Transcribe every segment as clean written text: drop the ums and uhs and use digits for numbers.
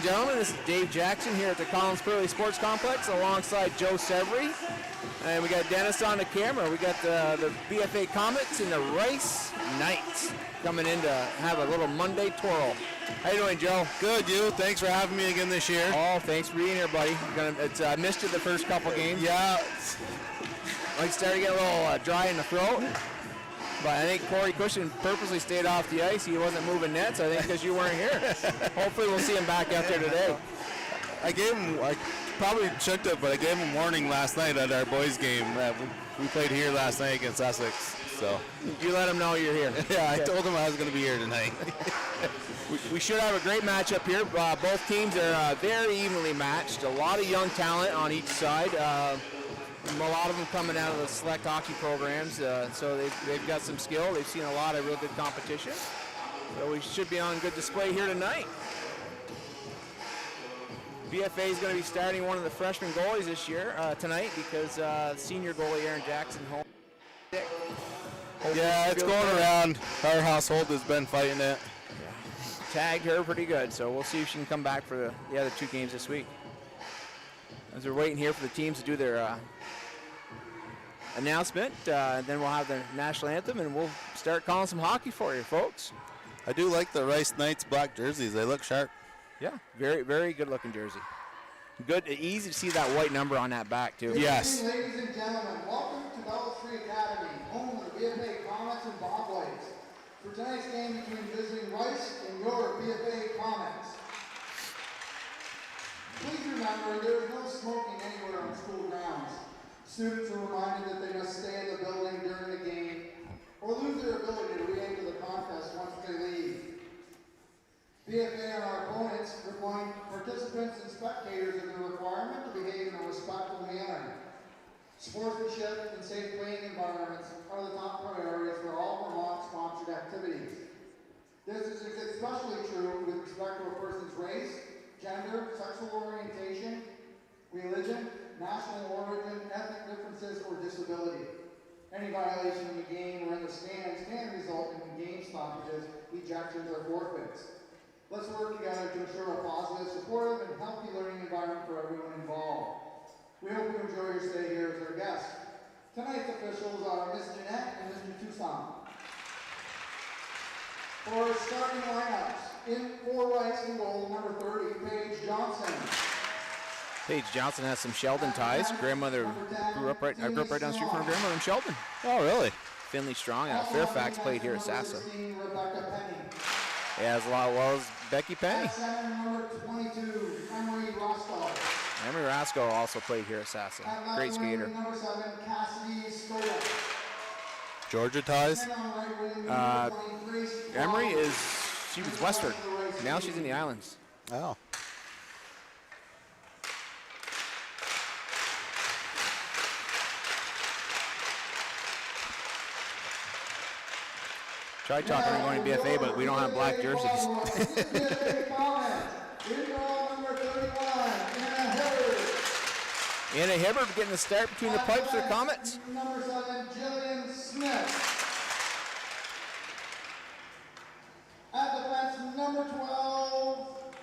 and gentlemen, this is Dave Jackson here at the Collins Pearly Sports Complex alongside Joe Severy. And we got Dennis on the camera. We got the BFA Comets and the Rice Knights coming in to have a little Monday twirl. How you doing, Joe? Good, you. Thanks for having me again this year. Oh, thanks for being here, buddy. I missed you the first couple games. Yeah. Like started to get a little dry in the throat. But I think Corey Cushion purposely stayed off the ice. He wasn't moving nets, I think, because you weren't here. Hopefully we'll see him back out there today. I probably shouldn't have, but I gave him warning last night at our boys' game. We played here last night against Essex. So you let him know you're here. Yeah, I told him I was going to be here tonight. We should have a great matchup here. Both teams are very evenly matched. A lot of young talent on each side. A lot of them coming out of the select hockey programs, so they've got some skill. They've seen a lot of real good competition. So we should be on good display here tonight. BFA is going to be starting one of the freshman goalies this year, tonight, because senior goalie Aaron Jackson home. Yeah, it's going around. Our household has been fighting it. Tagged her pretty good, so we'll see if she can come back for the other two games this week. As we're waiting here for the teams to do their announcement, and then we'll have the national anthem, and we'll start calling some hockey for you, folks. I do like the Rice Knights black jerseys. They look sharp. Yeah, very, very good looking jersey. Good, easy to see that white number on that back, too. Yes. Ladies and gentlemen, welcome to Bell Tree Academy, home of the BFA Comets and Bobwhite. For tonight's game between visiting Rice and your BFA Comets. Please remember, there is no smoking anywhere on school grounds. Students are reminded that they must stay in the building during the game or lose their ability to re-enter the contest once they leave. BFA and our opponents remind participants and spectators of the requirement to behave in a respectful manner. Sportsmanship and safe playing environments are the top priorities for all Vermont-sponsored activities. This is especially true with respect to a person's race, gender, sexual orientation, religion, national origin, ethnic differences, or disability. Any violation in the game or in the stands can result in game stoppages, ejections, or forfeits. Let's work together to ensure a positive, supportive, and healthy learning environment for everyone involved. We hope you enjoy your stay here as our guests. Tonight's officials are Ms. Jeanette and Mr. Toussaint. For starting lineups, in for Rice in goal, number 30, Paige Johnson. Paige Johnson has some Sheldon ties. Grandmother I grew up right down the street from her grandmother in Sheldon. Oh, really? Finley Strong out of Fairfax played here at Sasso. Yeah, as well as Becky Penny. Number 22, Emery Roscoe. Emery Roscoe also played here at Sasso. Great skater. Number 7, Cassidy Skoda. Georgia ties? Emery she was Westford. Now she's in the Islands. Oh. Tried talking her going to BFA, but we don't have black jerseys. Anna Hibbert getting the start between the pipes for the Comets. Number 7, Jillian Smith. At the fence, number 12,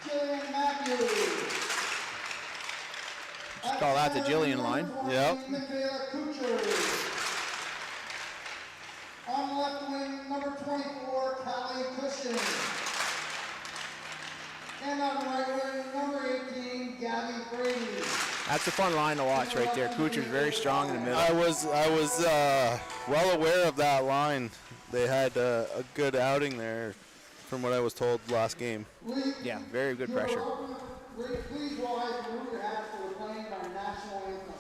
Jillian Matthews. Just call that the Jillian line. Yep. Michaela Kucher. On the left wing, number 24, Callie Cushing. And on the right wing, number 18, Gabby Brady. That's a fun line to watch right there. Kucher's very strong in the middle. I was well aware of that line. They had a good outing there from what I was told last game. Yeah, very good pressure. Please rise and move your hats for the playing our national anthem.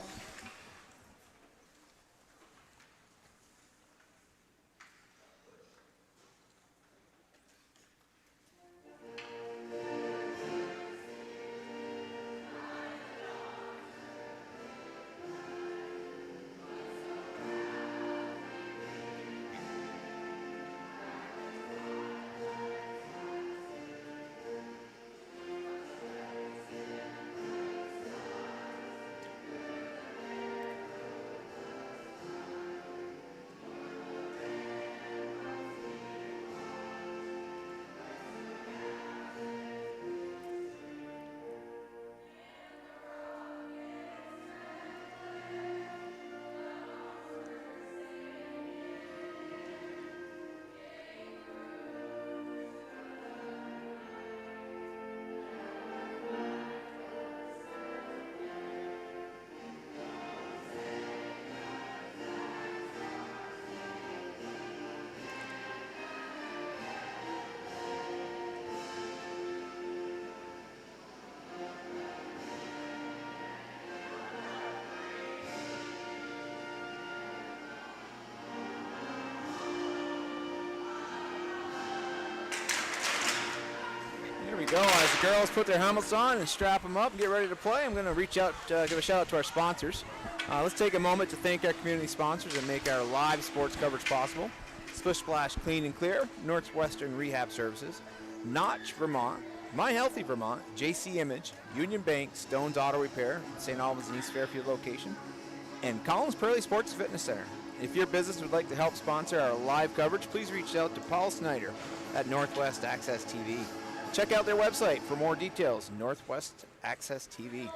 So as the girls put their helmets on and strap them up and get ready to play, I'm going to reach out, give a shout out to our sponsors. Let's take a moment to thank our community sponsors that make our live sports coverage possible. Splish Splash Clean and Clear, Northwestern Rehab Services, Notch, Vermont, My Healthy Vermont, JC Image, Union Bank, Stone's Auto Repair, St. Albans and East Fairfield location, and Collins Prairie Sports Fitness Center. If your business would like to help sponsor our live coverage, please reach out to Paul Snyder at Northwest Access TV. Check out their website for more details, Northwest Access TV.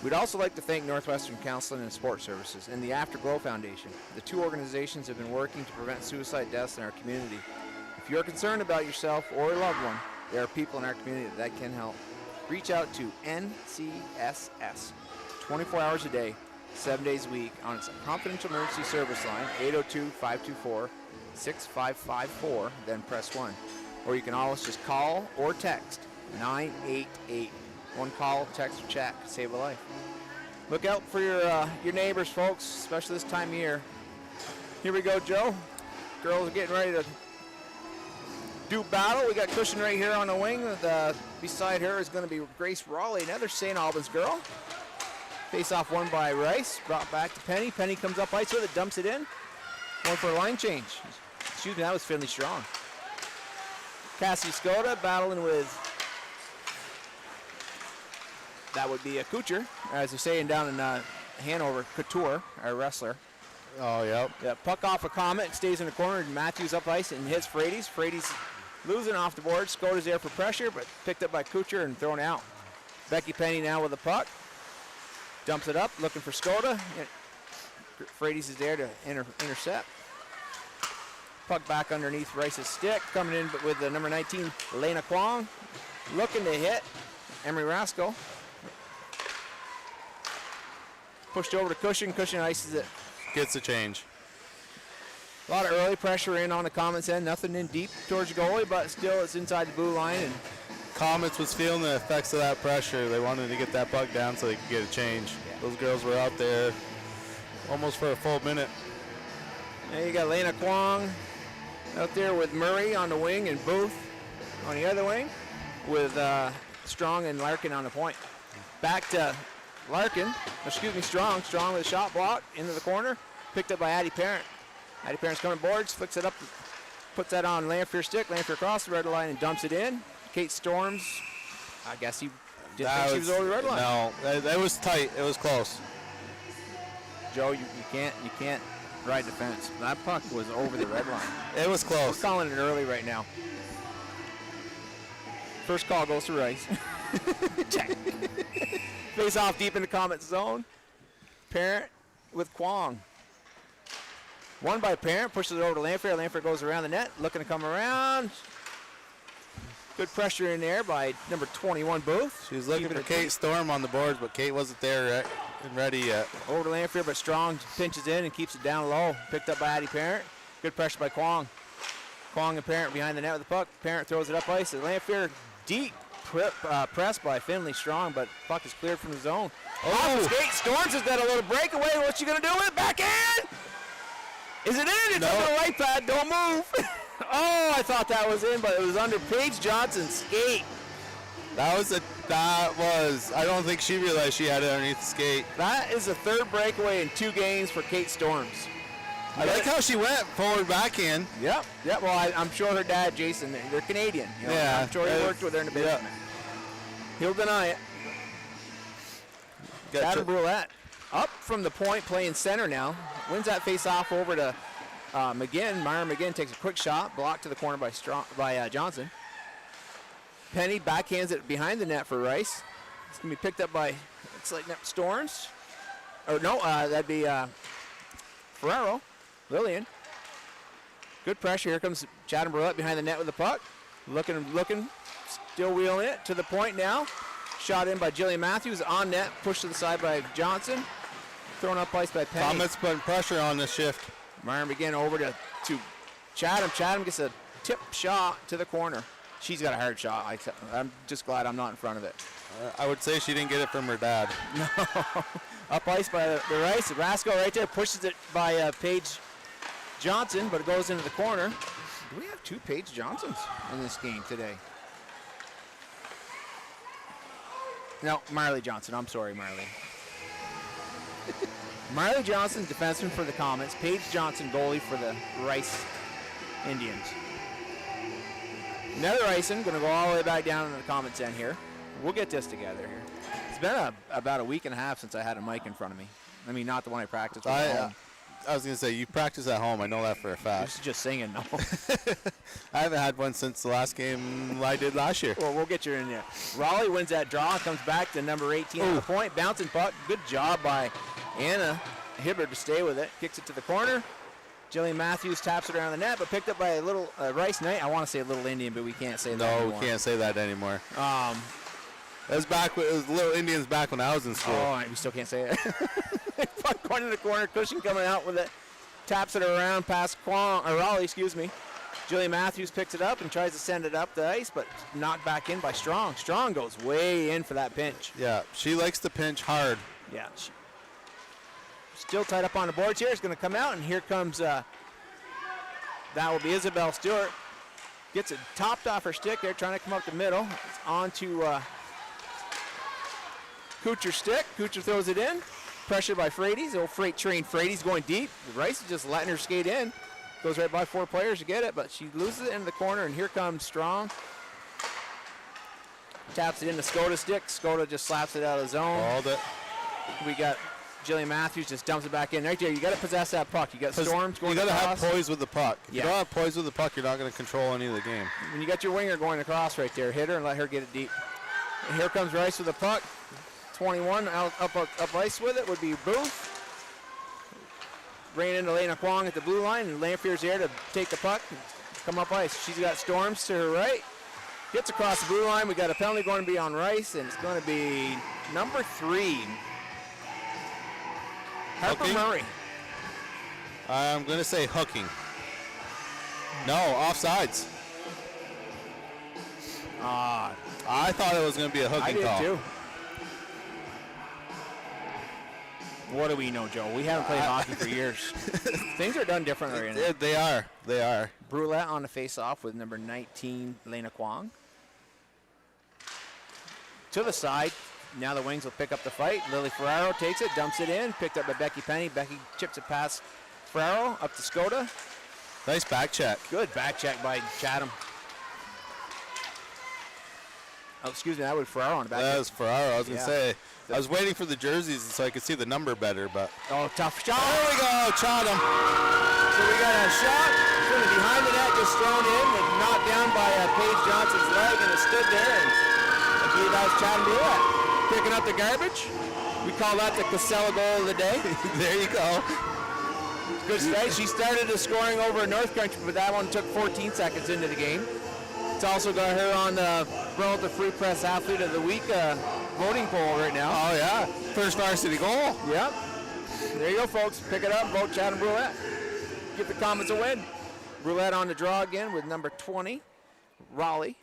We'd also like to thank Northwestern Counseling and Support Services and the Afterglow Foundation. The two organizations have been working to prevent suicide deaths in our community. If you're concerned about yourself or a loved one, there are people in our community that can help. Reach out to NCSS 24 hours a day, 7 days a week on its confidential emergency service line, 802-524-6554, then press 1. Or you can always just call or text 988. One call, text, or chat could save a life. Look out for your neighbors, folks, especially this time of year. Here we go, Joe. Girls are getting ready to do battle. We got Cushion right here on the wing. Beside her is going to be Grace Raleigh, another St. Albans girl. Face off won by Rice, brought back to Penny. Penny comes up ice with it, dumps it in. One for a line change. Excuse me, that was Finley Strong. Cassie Skoda battling with, that would be a Kucher, as they're saying down in Hanover, Couture, our wrestler. Oh, yep. Yeah, puck off a Comet, stays in the corner, and Matthews up ice and hits Frades. Frades losing off the board. Skoda's there for pressure, but picked up by Kucher and thrown out. Becky Penny now with the puck. Dumps it up, looking for Skoda. Frades is there to intercept. Puck back underneath Rice's stick. Coming in with the number 19, Lena Kwong. Looking to hit Emery Rasco. Pushed over to Cushion. Cushion ices it. Gets the change. A lot of early pressure in on the Comets end. Nothing in deep towards the goalie, but still it's inside the blue line. And Comets was feeling the effects of that pressure. They wanted to get that puck down so they could get a change. Yeah. Those girls were out there almost for a full minute. And you got Lena Kwong out there with Murray on the wing and Booth on the other wing with Strong and Larkin on the point. Back to Larkin, Strong. Strong with a shot block into the corner. Picked up by Addie Parent. Addie Parent's coming boards, flicks it up, puts that on Lanfear's stick. Lanfear across the red line and dumps it in. Kate Storms, I guess he didn't think she was over the red line. No, that was tight. It was close. Joe, you can't ride the fence. That puck was over the red line. It was close. We're calling it early right now. First call goes to Rice. Check. Face off deep in the Comet zone. Parent with Kwong. Won by Parent, pushes it over to Lanfear. Lanfear goes around the net, looking to come around. Good pressure in there by number 21, Booth. She was looking for Kate Storm on the boards, but Kate wasn't there and ready yet. Over to Lanfear, but Strong pinches in and keeps it down low. Picked up by Addie Parent. Good pressure by Kwong. Kwong and Parent behind the net with the puck. Parent throws it up ice. Lanfear deep pressed by Finley Strong, but puck is cleared from the zone. Off the skate, Storms has got a little breakaway. What's she going to do with it? Backhand! Is it in? It's on the right pad. Don't move. Oh, I thought that was in, but it was under Paige Johnson's skate. I don't think she realized she had it underneath the skate. That is the third breakaway in 2 games for Kate Storms. I like how she went forward backhand. Yep. Well, I'm sure her dad, Jason, they're Canadian. You know, yeah. I'm sure he worked with her in the basement. Yeah. He'll deny it. Adam Brulette up from the point, playing center now. Wins that face off over to McGinn. Myra McGinn takes a quick shot, blocked to the corner by Johnson. Penny backhands it behind the net for Rice. It's going to be picked up by, looks like Storms. Or no, that'd be Ferrero. Lillian. Good pressure. Here comes Chatham Brulette behind the net with the puck. Looking, still wheeling it to the point now. Shot in by Jillian Matthews, on net, pushed to the side by Johnson. Thrown up ice by Penny. Comets putting pressure on this shift. Myron again over to Chatham. Chatham gets a tip shot to the corner. She's got a hard shot. I'm just glad I'm not in front of it. I would say she didn't get it from her dad. No. Up ice by the Rice. Rasco right there pushes it by Paige Johnson, but it goes into the corner. Do we have 2 Paige Johnsons in this game today? No, Marley Johnson. I'm sorry, Marley. Marley Johnson, defenseman for the Comets. Paige Johnson, goalie for the Rice Indians. Another icing, going to go all the way back down in the Comets end here. We'll get this together here. It's been about a week and a half since I had a mic in front of me. I mean, not the one I practiced with at home. I was going to say, you practice at home. I know that for a fact. This is just singing, no. I haven't had one since the last game I did last year. Well, we'll get you in there. Raleigh wins that draw, comes back to number 18 on the point. Bouncing puck. Good job by Anna Hibbard to stay with it. Kicks it to the corner. Jillian Matthews taps it around the net, but picked up by a little Rice Knight. I want to say a little Indian, but we can't say that anymore. No, we can't say that anymore. It was Little Indians back when I was in school. Oh, we still can't say it. Puck going in the corner. Cushing coming out with it. Taps it around past Raleigh, excuse me. Jillian Matthews picks it up and tries to send it up the ice, but knocked back in by Strong. Strong goes way in for that pinch. Yeah, she likes to pinch hard. Yeah. Still tied up on the boards here. It's going to come out, and here comes, that will be Isabel Stewart. Gets it topped off her stick there, trying to come up the middle. It's on to Kucher's stick. Kucher throws it in. Pressure by Frady's. Old freight train Frady's going deep. Rice is just letting her skate in. Goes right by 4 players to get it, but she loses it into the corner, and here comes Strong. Taps it into Skoda's stick. Skoda just slaps it out of the zone. Called it. We got Jillian Matthews just dumps it back in. Right there, you got to possess that puck. You got Storms going across. You got to have poise with the puck. If yeah. you don't have poise with the puck, you're not going to control any of the game. When you got your winger going across right there, hit her and let her get it deep. And here comes Rice with the puck. 21 up ice with it would be Booth. Bringing into Lena Kwong at the blue line, and Lanfear's there to take the puck and come up ice. She's got Storms to her right. Gets across the blue line. We got a penalty going to be on Rice, and it's going to be number 3. Harper Hooking? Murray. I'm going to say hooking. No, offsides. I thought it was going to be a hooking call. I did too. What do we know, Joe? We haven't played hockey for years. Things are done differently right now. They are. They are. Brulette on the face-off with number 19, Lena Kwong. To the side. Now the Wings will pick up the fight. Lily Ferraro takes it, dumps it in. Picked up by Becky Penny. Becky chips it past Ferraro up to Skoda. Nice back check. Good back check by Chatham. Oh, excuse me, that was Ferraro on the back. That was Ferraro. I was going to say. I was waiting for the jerseys so I could see the number better, but. Oh, tough shot. There we go, Chatham. So we got a shot from behind the net, just thrown in and knocked down by Paige Johnson's leg, and it stood there. And I believe that was Chatham Brulette picking up the garbage. We call that the Casella goal of the day. There you go. Good strike. She started the scoring over in North Country, but that one took 14 seconds into the game. It's also got her on the Relative Free Press Athlete of the Week voting poll right now. Oh, yeah. First varsity goal. Yep. There you go, folks. Pick it up. Vote Chatham Brulette. Give the Comets a win. Brulette on the draw again with number 20, Raleigh.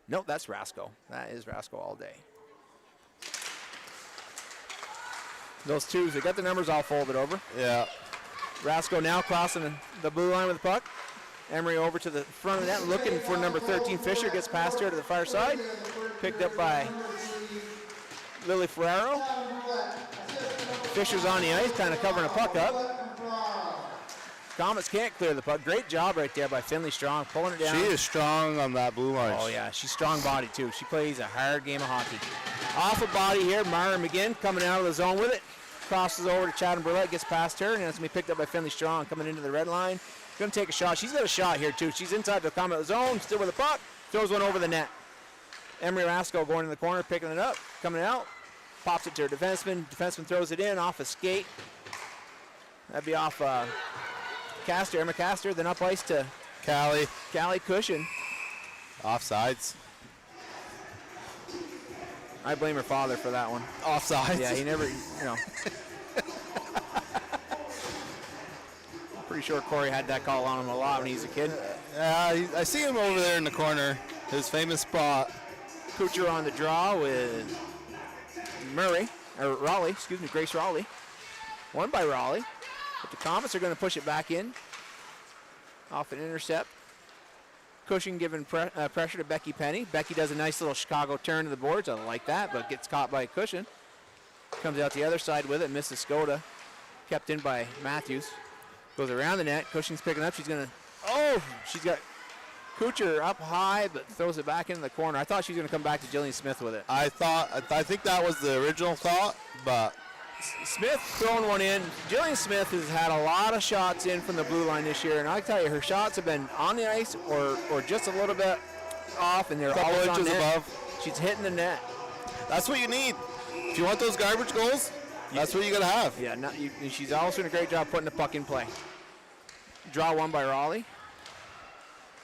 No, that's Rasco. That is Rasco all day. Those twos, they got the numbers all folded over. Yeah. Rasco now crossing the blue line with the puck. Emery over to the front of the net, looking for number 13, Fisher. Gets past her to the far side. Picked up by Lily Ferraro. Fisher's on the ice, kind of covering a puck up. Comets can't clear the puck. Great job right there by Finley Strong, pulling it down. She is strong on that blue line. Oh, yeah, she's strong body, too. She plays a hard game of hockey. Off of body here, Mara McGinn coming out of the zone with it. Crosses over to Chatham Brulette, gets past her, and it's going to be picked up by Finley Strong coming into the red line. Going to take a shot. She's got a shot here, too. She's inside the Comet zone, still with the puck. Throws one over the net. Emery Rasco going in the corner, picking it up, coming out. Pops it to her defenseman. Defenseman throws it in off a skate. That'd be off Castor, Emma Castor, then up ice to Callie Cushion. Offsides. I blame her father for that one. Offsides? Yeah, he never, Pretty sure Corey had that call on him a lot when he was a kid. I see him over there in the corner, his famous spot. Kucher on the draw with Grace Raleigh. Won by Raleigh. But the Comets are going to push it back in. Off an intercept. Cushing giving pressure to Becky Penny. Becky does a nice little Chicago turn to the boards. I like that, but gets caught by Cushing. Comes out the other side with it, misses Skoda. Kept in by Matthews. Goes around the net. Cushing's picking up. She's got Kucher up high, but throws it back into the corner. I thought she was going to come back to Jillian Smith with it. I think that was the original thought, but Smith throwing one in. Jillian Smith has had a lot of shots in from the blue line this year, and I tell you, her shots have been on the ice or just a little bit off, and they're couple always on inches net. above. She's hitting the net. That's what you need. If you want those garbage goals, that's what you got to have. Yeah, she's also doing a great job putting the puck in play. Draw one by Raleigh.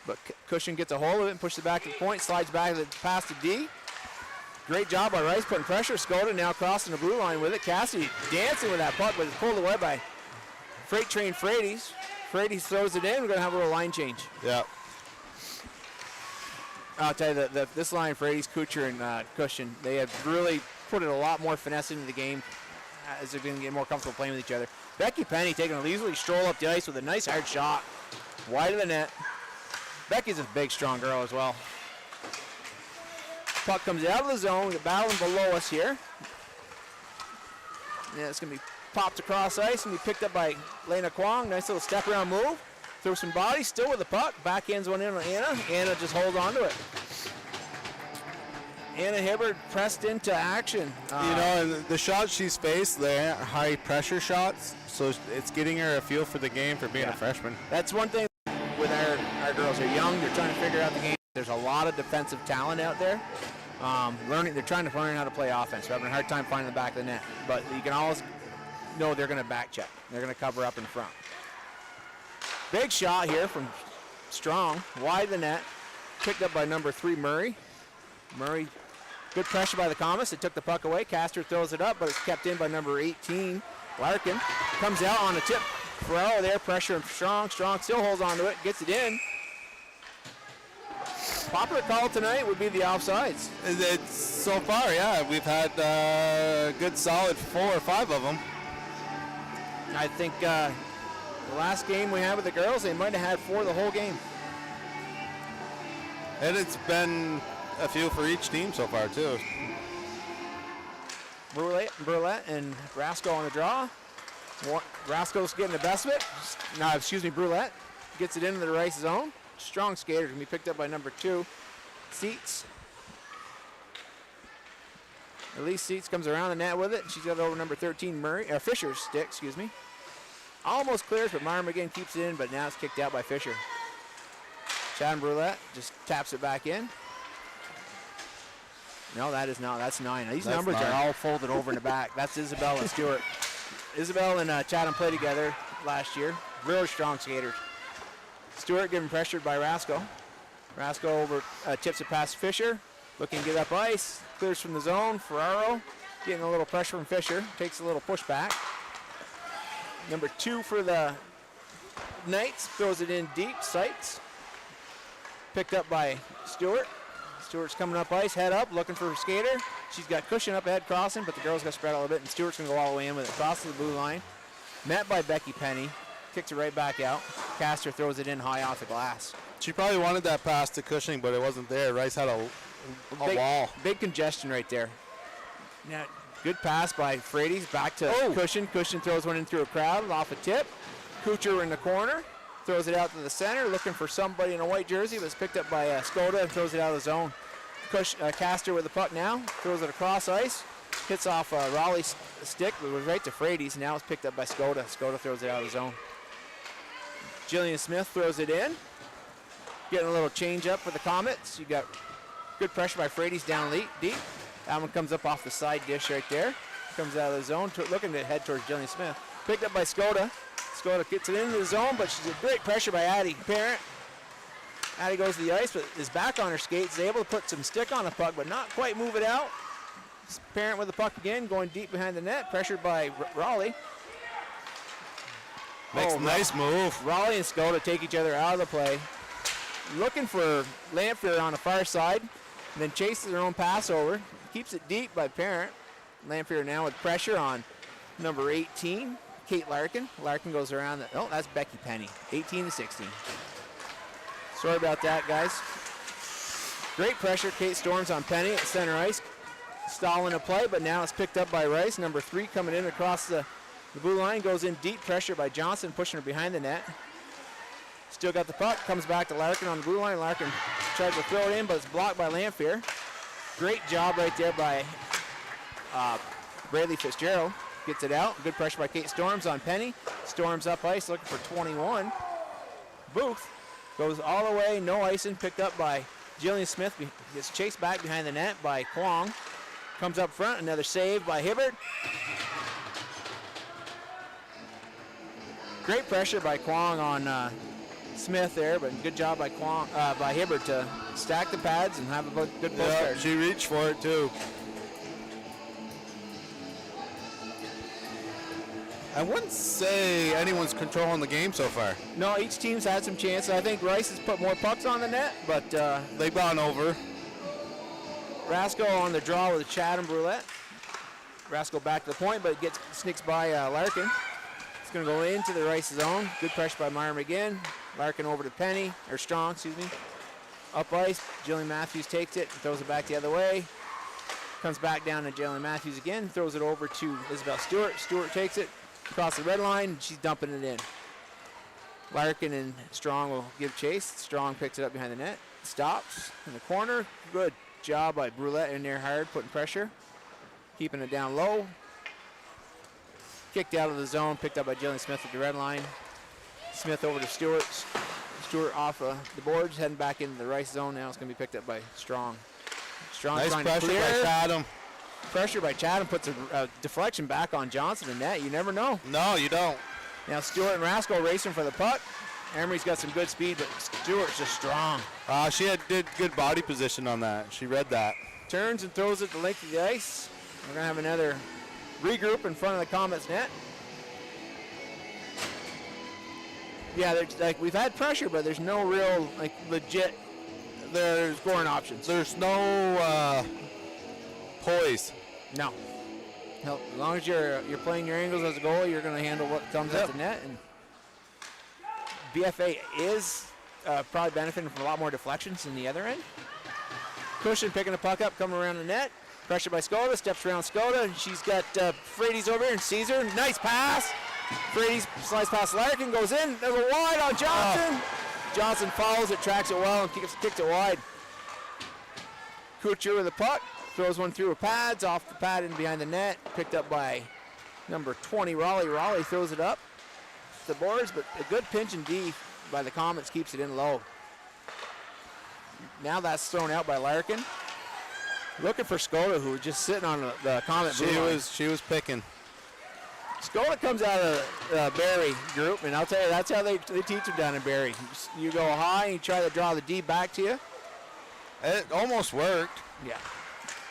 But Cushing gets a hold of it and pushes it back to the point, slides back to the pass to D. Great job by Rice putting pressure. Skoda now crossing the blue line with it. Cassidy dancing with that puck, but it's pulled away by Freight Train Frades. Frades throws it in. We're going to have a little line change. Yeah. I'll tell you, this line, Frades, Kucher, and Cushing, they have really put a lot more finesse into the game as they're going to get more comfortable playing with each other. Becky Penny taking a leisurely stroll up the ice with a nice hard shot. Wide of the net. Becky's a big, strong girl as well. Puck comes out of the zone, battling below us here. Yeah, it's going to be popped across ice and be picked up by Lena Kwong. Nice little step around move. Throw some body, still with the puck. Backhands one in on Anna. Anna just holds on to it. Anna Hibbard pressed into action. And the shots she's faced, they're high pressure shots, so it's getting her a feel for the game for being a freshman. That's one thing with our girls. They're young, they're trying to figure out the game. There's a lot of defensive talent out there. They're trying to learn how to play offense. They're having a hard time finding the back of the net. But you can always know they're going to back check. They're going to cover up in front. Big shot here from Strong, wide of the net. Picked up by number 3, Murray. Murray, good pressure by the Comets. It took the puck away. Castor throws it up, but it's kept in by number 18, Larkin. Comes out on a tip. Ferraro there, pressure and Strong. Strong still holds on to it, gets it in. Popular call tonight would be the offsides. It's so far, yeah. We've had a good solid 4 or 5 of them. I think the last game we had with the girls, they might have had 4 the whole game. And it's been a few for each team so far, too. Burlette and Rasco on the draw. Rasco's getting the best of it. Brulette gets it into the Rice zone. Strong skater can be picked up by number 2, Seats. Elise Seats comes around the net with it. She's got it over number 13, Fisher's stick, excuse me. Almost clears, but Myra McGinn keeps it in, but now it's kicked out by Fisher. Chad Brulette just taps it back in. No, that is not. That's 9. These numbers are all folded over in the back. That's Isabel and Stewart. Isabel and Chatham played together last year. Really strong skaters. Stewart getting pressured by Rasco. Rasco over tips it past Fisher. Looking to get up ice. Clears from the zone. Ferraro getting a little pressure from Fisher. Takes a little pushback. Number 2 for the Knights. Throws it in deep. Sykes. Picked up by Stewart. Stewart's coming up ice. Head up. Looking for her skater. She's got Cushion up ahead crossing, but the girls got spread out a little bit, and Stewart's going to go all the way in with it. Crosses the blue line. Met by Becky Penny. Kicks it right back out. Castor throws it in high off the glass. She probably wanted that pass to Cushing, but it wasn't there. Rice had a wall. Big congestion right there. Now, good pass by Frades. Back to Cushion. Cushion throws one in through a crowd off a tip. Kucher in the corner. Throws it out to the center. Looking for somebody in a white jersey. It was picked up by Skoda and throws it out of the zone. Castor with the puck now. Throws it across ice. Hits off Raleigh's stick. It was right to Frades. Now it's picked up by Skoda. Skoda throws it out of the zone. Jillian Smith throws it in. Getting a little change up for the Comets. You got good pressure by Frades down deep. That one comes up off the side dish right there. Comes out of the zone, looking to head towards Jillian Smith. Picked up by Skoda. Skoda gets it into the zone, but she's a great pressure by Addie Parent. Addie goes to the ice, but is back on her skates. Is able to put some stick on the puck, but not quite move it out. Parent with the puck again, going deep behind the net. Pressured by Raleigh. Makes a nice move. Raleigh and Skoda take each other out of the play. Looking for Lamphere on the far side, and then chases her own pass over. Keeps it deep by Parent. Lamphere now with pressure on number 18, Kate Larkin. Larkin goes around. That's Becky Penny, 18 to 16. Sorry about that, guys. Great pressure. Kate Storms on Penny at center ice. Stalling a play, but now it's picked up by Rice. Number 3 coming in across the blue line. Goes in deep. Pressure by Johnson, pushing her behind the net. Still got the puck. Comes back to Larkin on the blue line. Larkin tries to throw it in, but it's blocked by Lamphere. Great job right there by Braley Fitzgerald. Gets it out. Good pressure by Kate Storms on Penny. Storms up ice looking for 21. Booth goes all the way. No icing. Picked up by Jillian Smith. Gets chased back behind the net by Kwong. Comes up front. Another save by Hibbert. Great pressure by Kwong on Smith there, but good job by by Hibbert to stack the pads and have a good post Yeah, guard. she reached for it too. I wouldn't say anyone's controlling the game so far. No, each team's had some chances. I think Rice has put more pucks on the net, but They've gone over. Rasco on the draw with Chad and Brulette. Rasco back to the point, but sneaks by Larkin. It's going to go into the Rice zone. Good pressure by Meyer McGinn. Larkin over to Penny, or Strong, excuse me. Up ice, Jillian Matthews takes it, throws it back the other way. Comes back down to Jillian Matthews again, throws it over to Isabel Stewart. Stewart takes it across the red line, and she's dumping it in. Larkin and Strong will give chase. Strong picks it up behind the net, stops in the corner. Good job by Brulette in there hard, putting pressure, keeping it down low. Kicked out of the zone, picked up by Jillian Smith at the red line. Smith over to Stewart. Stewart off the boards, heading back into the Rice zone. Now it's going to be picked up by Strong. Strong Nice trying to pressure clear. by Chatham. Pressure by Chatham puts a deflection back on Johnson in net. You never know. No, you don't. Now Stewart and Rascal racing for the puck. Emery's got some good speed, but Stewart's just strong. She did good body position on that. She read that. Turns and throws it the length of the ice. We're going to have another regroup in front of the Comets net. Yeah, we've had pressure, but there's no real legit scoring options. There's no poise. No. As long as you're playing your angles as a goalie, you're going to handle what comes at the net. And BFA is probably benefiting from a lot more deflections than the other end. Cushion picking the puck up, coming around the net. Pressure by Skoda, steps around Skoda, and she's got Frady's over here and sees her. Nice pass. Frady's slides past Larkin, goes in. There's a wide on Johnson. Johnson follows it, tracks it well, and kicks it wide. Kuchar with the puck, throws one through her pads, off the pad and behind the net. Picked up by number 20, Raleigh. Raleigh throws it up the boards, but a good pinch and D by the Comets keeps it in low. Now that's thrown out by Larkin. Looking for Skoda, who was just sitting on the Comet blue line. She was picking. Skoda comes out of the Barry group, and I'll tell you, that's how they teach them down in Barry. You go high and you try to draw the D back to you. It almost worked. Yeah.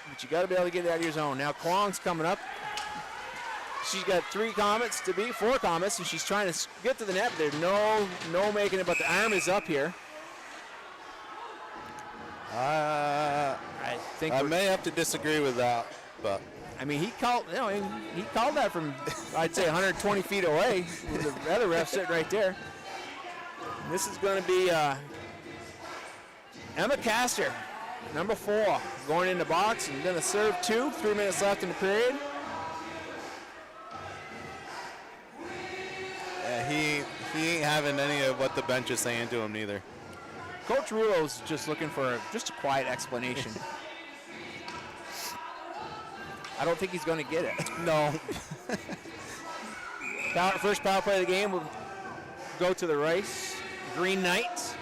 But you got to be able to get it out of your zone. Now Kwong's coming up. She's got 4 Comets, and she's trying to get to the net, but there's no making it, but the arm is up here. I think I may have to disagree with that, but I mean, he called that from, I'd say, 120 feet away. With the other ref sitting right there. And this is going to be Emma Castor, number 4, going in the box and going to serve 2. 3 minutes left in the period. yeah, he ain't having any of what the bench is saying to him neither. Coach Rulo's just looking for just a quiet explanation. I don't think he's going to get it. No. First power play of the game will go to the Rice Green Knights.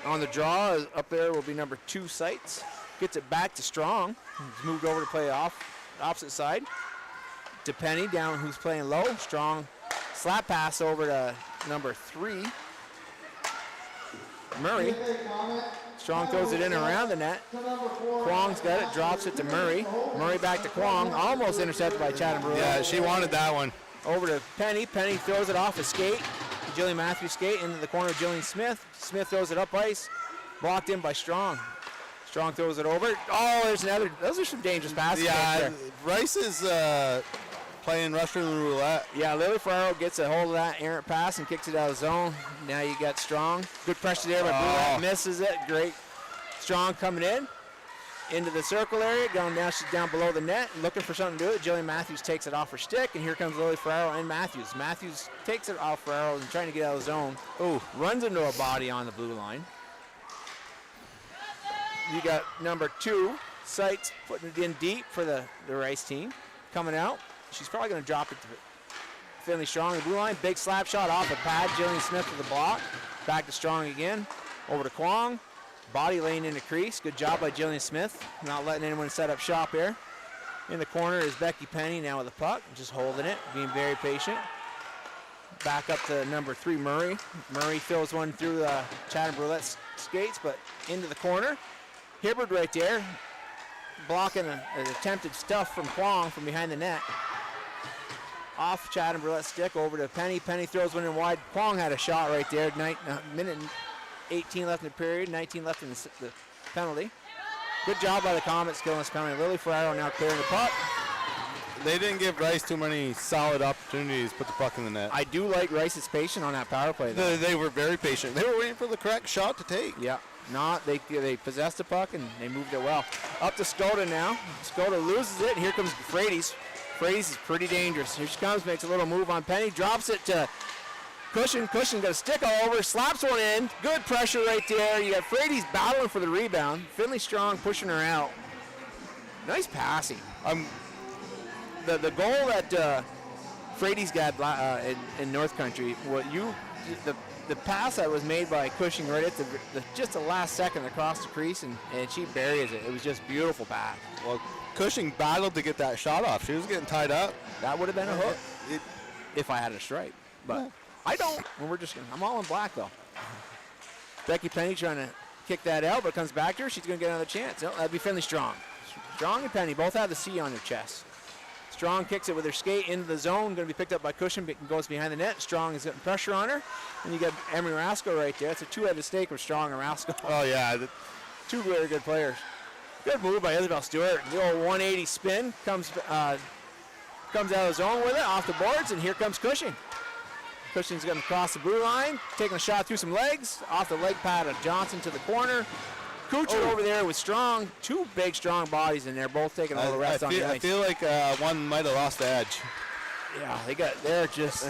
On the draw, up there will be number 2, Sights. Gets it back to Strong. He's moved over to play opposite side. To Penny, down who's playing low. Strong slap pass over to number 3, Murray. Strong throws it in around the net. Kwong's got it, drops it to Murray. Murray back to Kwong, almost intercepted by Chatham Brewer. Yeah, she wanted that one. Over to Penny. Penny throws it off a skate. Jillian Matthews skate into the corner of Jillian Smith. Smith throws it up ice. Blocked in by Strong. Strong throws it over. Oh, there's another. Those are some dangerous passes. Yeah, right there. Rice's playing Russian roulette. Yeah, Lily Ferraro gets a hold of that errant pass and kicks it out of the zone. Now you got Strong. Good pressure there by Brulette. Misses it. Great. Strong coming in. Into the circle area. Going down. She's down below the net. Looking for something to do it. Jillian Matthews takes it off her stick. And here comes Lily Ferraro and Matthews. Matthews takes it off Ferraro and trying to get out of the zone. Oh, runs into a body on the blue line. You got number 2, Seitz, putting it in deep for the Rice team. Coming out. She's probably going to drop it to Finley Strong in the blue line. Big slap shot off the pad. Jillian Smith with the block. Back to Strong again. Over to Kwong. Body lane into crease. Good job by Jillian Smith. Not letting anyone set up shop here. In the corner is Becky Penny now with the puck. Just holding it. Being very patient. Back up to number 3, Murray. Murray throws one through Chad and Brulette's skates, but into the corner. Hibbard right there, blocking an attempted stuff from Kwong from behind the net. Off Chad and Brulette's stick over to Penny. Penny throws one in wide. Kwong had a shot right there. Minute and 18 left in the period, 19 left in the penalty. Good job by the Comets killing this penalty. Lily Ferraro now clearing the puck. They didn't give Rice too many solid opportunities to put the puck in the net. I do like Rice's patience on that power play, though. They were very patient. They were waiting for the correct shot to take. Yeah. They possessed the puck and they moved it well. Up to Skoda now. Skoda loses it. Here comes Frades. Frades is pretty dangerous. Here she comes, makes a little move on Penny, drops it to Cushion. Cushion got a stick all over, slaps one in. Good pressure right there. You got Frades battling for the rebound. Finley Strong pushing her out. Nice passing. The goal that Frades got in North Country, the pass that was made by Cushing right at just the last second across the crease, and she buries it. It was just beautiful pass. Well, Cushing battled to get that shot off. She was getting tied up. That would have been a hook if I had a stripe, but yeah. I don't. And I'm all in black though. Becky Penny trying to kick that out, but comes back to her. She's going to get another chance. No, that'd be Finley Strong. Strong and Penny both have the C on their chest. Strong kicks it with her skate into the zone. Going to be picked up by Cushion, but goes behind the net. Strong is getting pressure on her. And you got Emery Rasco right there. It's a two-headed stake with Strong and Rasco. Oh, yeah. Two very good players. Good move by Isabel Stewart. The old 180 spin comes out of the zone with it, off the boards, and here comes Cushing. Cushing's going to cross the blue line, taking a shot through some legs, off the leg pad of Johnson to the corner. Kuchar over there with Strong, two big strong bodies in there, both taking a little rest on the ice. I feel like one might have lost the edge. Yeah, they're just,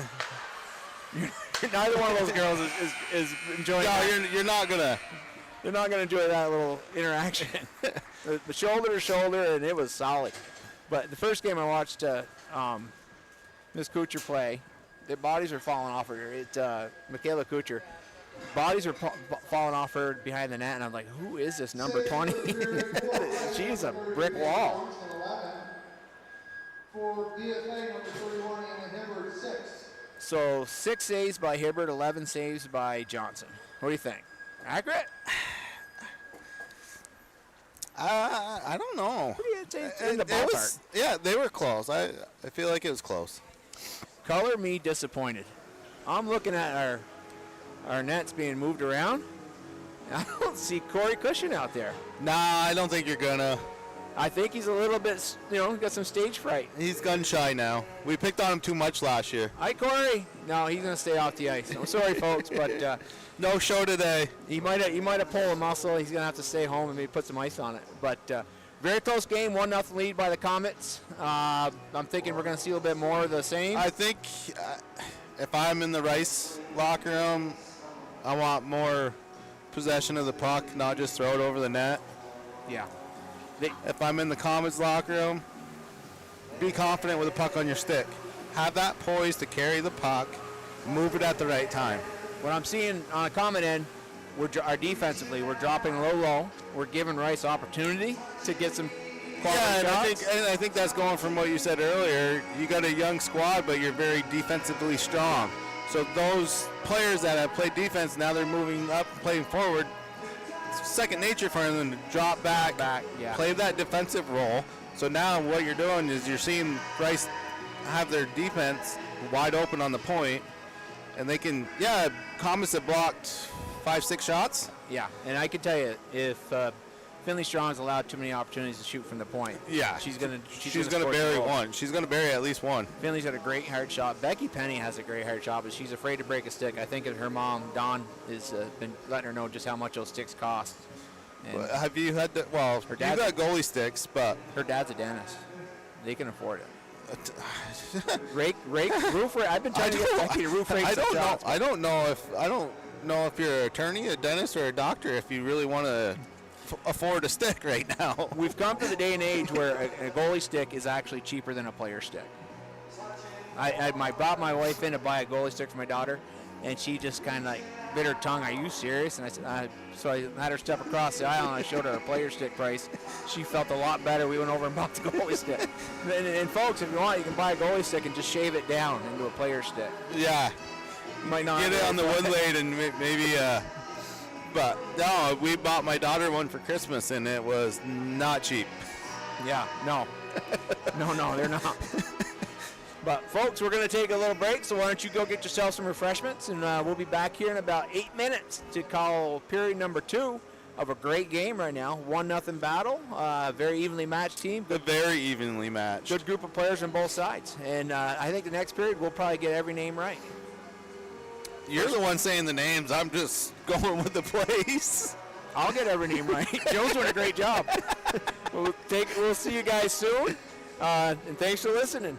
neither one of those girls is enjoying that. You're not going to. They're not going to enjoy that little interaction. the shoulder to shoulder, and it was solid. But the first game I watched Miss Kuchar play, their bodies were falling off her. Michaela Kuchar. Bodies were falling off her behind the net, and I'm like, who is this number 20? She's a brick wall. For BFA number 31 and Hibbert 6. So 6 saves by Hibbert, 11 saves by Johnson. What do you think? Accurate? I don't know. What do you say in the ballpark? Yeah, they were close. I feel like it was close. Color me disappointed. I'm looking at our nets being moved around. I don't see Corey Cushion out there. Nah, I don't think you're gonna. I think he's a little bit, got some stage fright. He's gun shy now. We picked on him too much last year. Hi, Corey. No, he's gonna stay off the ice. I'm sorry, folks, but no show today. He might have pulled a muscle. He's gonna have to stay home and maybe put some ice on it. But very close game, 1-0 lead by the Comets. I'm thinking we're gonna see a little bit more of the same. I think if I'm in the Rice locker room, I want more possession of the puck, not just throw it over the net. Yeah. If I'm in the Comets locker room, be confident with the puck on your stick. Have that poise to carry the puck, move it at the right time. What I'm seeing on a Comet end, our defensively, we're dropping low. We're giving Rice opportunity to get some quality shots. And I think that's going from what you said earlier. You got a young squad, but you're very defensively strong. So those players that have played defense, now they're moving up, playing forward. It's second nature for them to drop back, play that defensive role. So now what you're doing is you're seeing Rice have their defense wide open on the point, and they can, Comets have blocked 5-6 shots. Yeah, and I can tell you, if Finley Strong's allowed too many opportunities to shoot from the point. Yeah. She's gonna bury score. one. She's gonna bury at least one. Finley's got a great hard shot. Becky Penny has a great hard shot, but she's afraid to break a stick. I think her mom, Dawn, has been letting her know just how much those sticks cost. And Have you had the, well, you've got goalie sticks, but her dad's a dentist. They can afford it. Rake, roof rake. I've been trying to get Becky to roof rake. I don't know. shots, I don't know if you're an attorney, a dentist, or a doctor. If you really want to afford a stick right now. We've come to the day and age where a goalie stick is actually cheaper than a player stick. I brought my wife in to buy a goalie stick for my daughter, and she just kind of like bit her tongue. Are you serious? And I said, so I had her step across the aisle, and I showed her a player stick price. She felt a lot better. We went over and bought the goalie stick. And folks, if you want, you can buy a goalie stick and just shave it down into a player stick. Yeah. You might not get it on the wood blade and maybe. But no, we bought my daughter one for Christmas, and it was not cheap. Yeah, no, no, they're not. But folks, we're going to take a little break, so why don't you go get yourself some refreshments, and we'll be back here in about 8 minutes to call period number 2 of a great game right now. 1-0 battle, very evenly matched team. Very evenly matched. Good group of players on both sides, and I think the next period we'll probably get every name right. You're the one saying the names. I'm just going with the plays. I'll get every name right. Joe's doing a great job. We'll see you guys soon, and thanks for listening.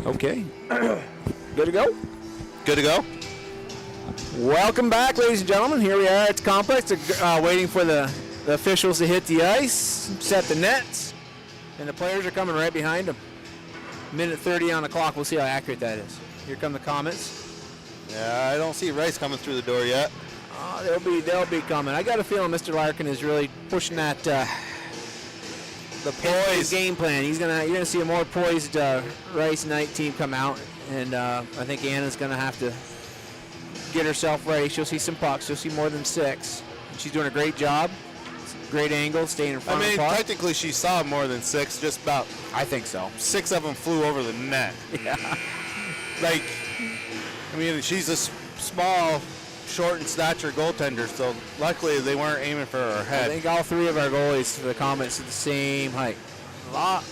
Okay. Good to go? Good to go? Welcome back, ladies and gentlemen. Here we are at the complex, waiting for the officials to hit the ice, set the nets, and the players are coming right behind them. Minute 30 on the clock. We'll see how accurate that is. Here come the Comets. Yeah, I don't see Rice coming through the door yet. They'll be coming. I got a feeling Mr. Larkin is really pushing that the poised game plan. You're gonna see a more poised Rice Knight team come out, and I think Anna's gonna have to get herself ready. She'll see some pucks. She'll see more than 6. She's doing a great job. Great angle, staying in front of the puck. Technically she saw more than 6. Just about. I think so. 6 of them flew over the net. Yeah. She's a small, short in stature goaltender, so luckily they weren't aiming for her head. I think all 3 of our goalies for the Comets are the same height. A lot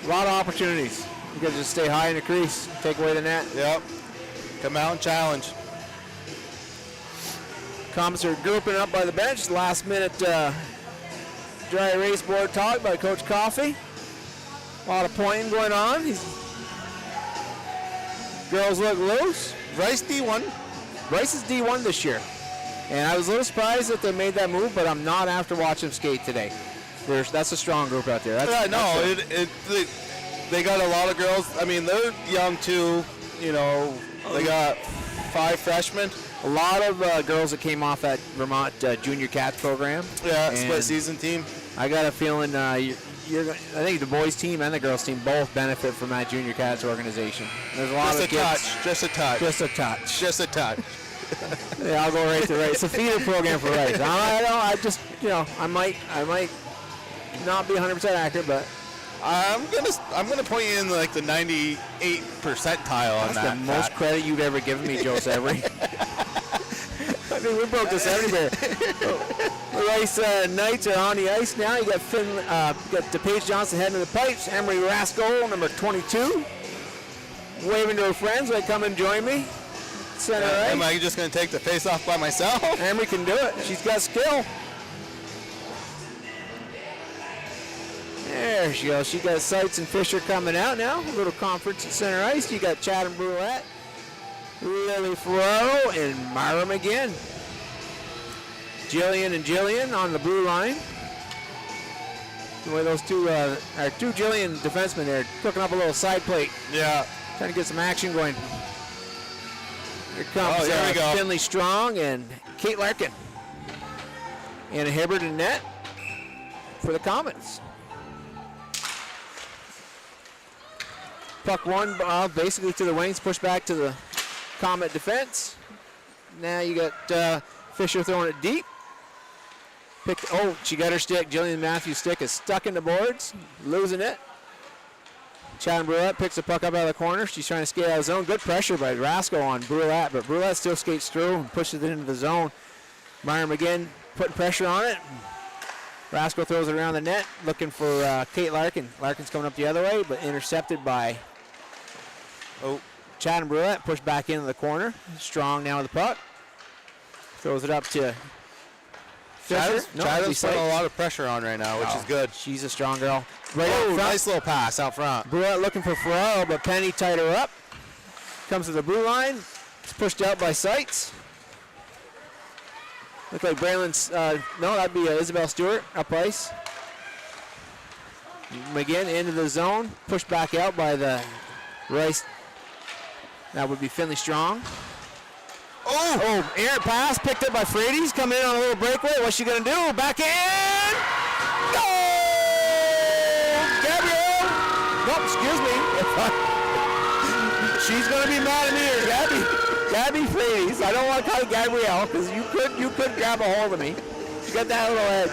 of opportunities. You got to just stay high in the crease, take away the net. Yep. Come out and challenge. Comets are grouping up by the bench. Last minute dry erase board talk by Coach Coffey. A lot of pointing going on. Girls look loose. Rice D1. Rice is D1 this year. And I was a little surprised that they made that move, but I'm not after watching them skate today. That's a strong group out there. They got a lot of girls. They're young too. They got 5 freshmen. A lot of girls that came off that Vermont Junior Cats program. Yeah, split season team. I got a feeling I think the boys team and the girls team both benefit from that Junior Cats organization. There's a lot of kids. Just a touch. Yeah, I'll go right to Rice. It's a feeder program for Rice. I might not be 100% accurate, but I'm gonna point you in like the 98th percentile on that. That's the most credit you've ever given me, Joe Severy. We broke this everywhere. The Rice Knights are on the ice now. You got DePage Johnson heading to the pipes. Emery Rascal, number 22, waving to her friends. They come and join me. Center ice. Am I just going to take the face off by myself? Emery can do it. She's got skill. There she goes. She got Seitz and Fisher coming out now. A little conference at center ice. You got Chad and Brulette, Lily Ferraro, and Myra McGinn. Jillian on the blue line. The way those two Jillian defensemen there cooking up a little side plate. Yeah. Trying to get some action going. Here comes Finley Strong and Kate Larkin. Anna Hibbert in net for the Comets. Puck one basically to the wings, pushed back to the Comet defense. Now you got Fisher throwing it deep. She got her stick. Jillian Matthews' stick is stuck in the boards, losing it. Chad Brulette picks the puck up out of the corner. She's trying to skate out of the zone. Good pressure by Rasco on Brulette, but Brulette still skates through and pushes it into the zone. Myra McGinn putting pressure on it. Rasco throws it around the net, looking for Kate Larkin. Larkin's coming up the other way, but intercepted by Chad and Brulette. Pushed back into the corner. Strong now with the puck. Throws it up to Fisher. Chad's putting a lot of pressure on right now, which is good. She's a strong girl. Nice little pass out front. Brulette looking for Ferraro, but Penny tied her up. Comes to the blue line. It's pushed out by Seitz. Look like Braylon's, that'd be Isabel Stewart up ice. McGinn into the zone. Pushed back out by the Rice. That would be Finley Strong. Errant pass picked up by Frades. Coming in on a little breakaway. What's she going to do? Back in. Goal! Gabrielle. Nope, excuse me. She's going to be mad at me here, Gabby Frades. I don't want to call you Gabrielle because you could grab a hold of me. She got that little edge.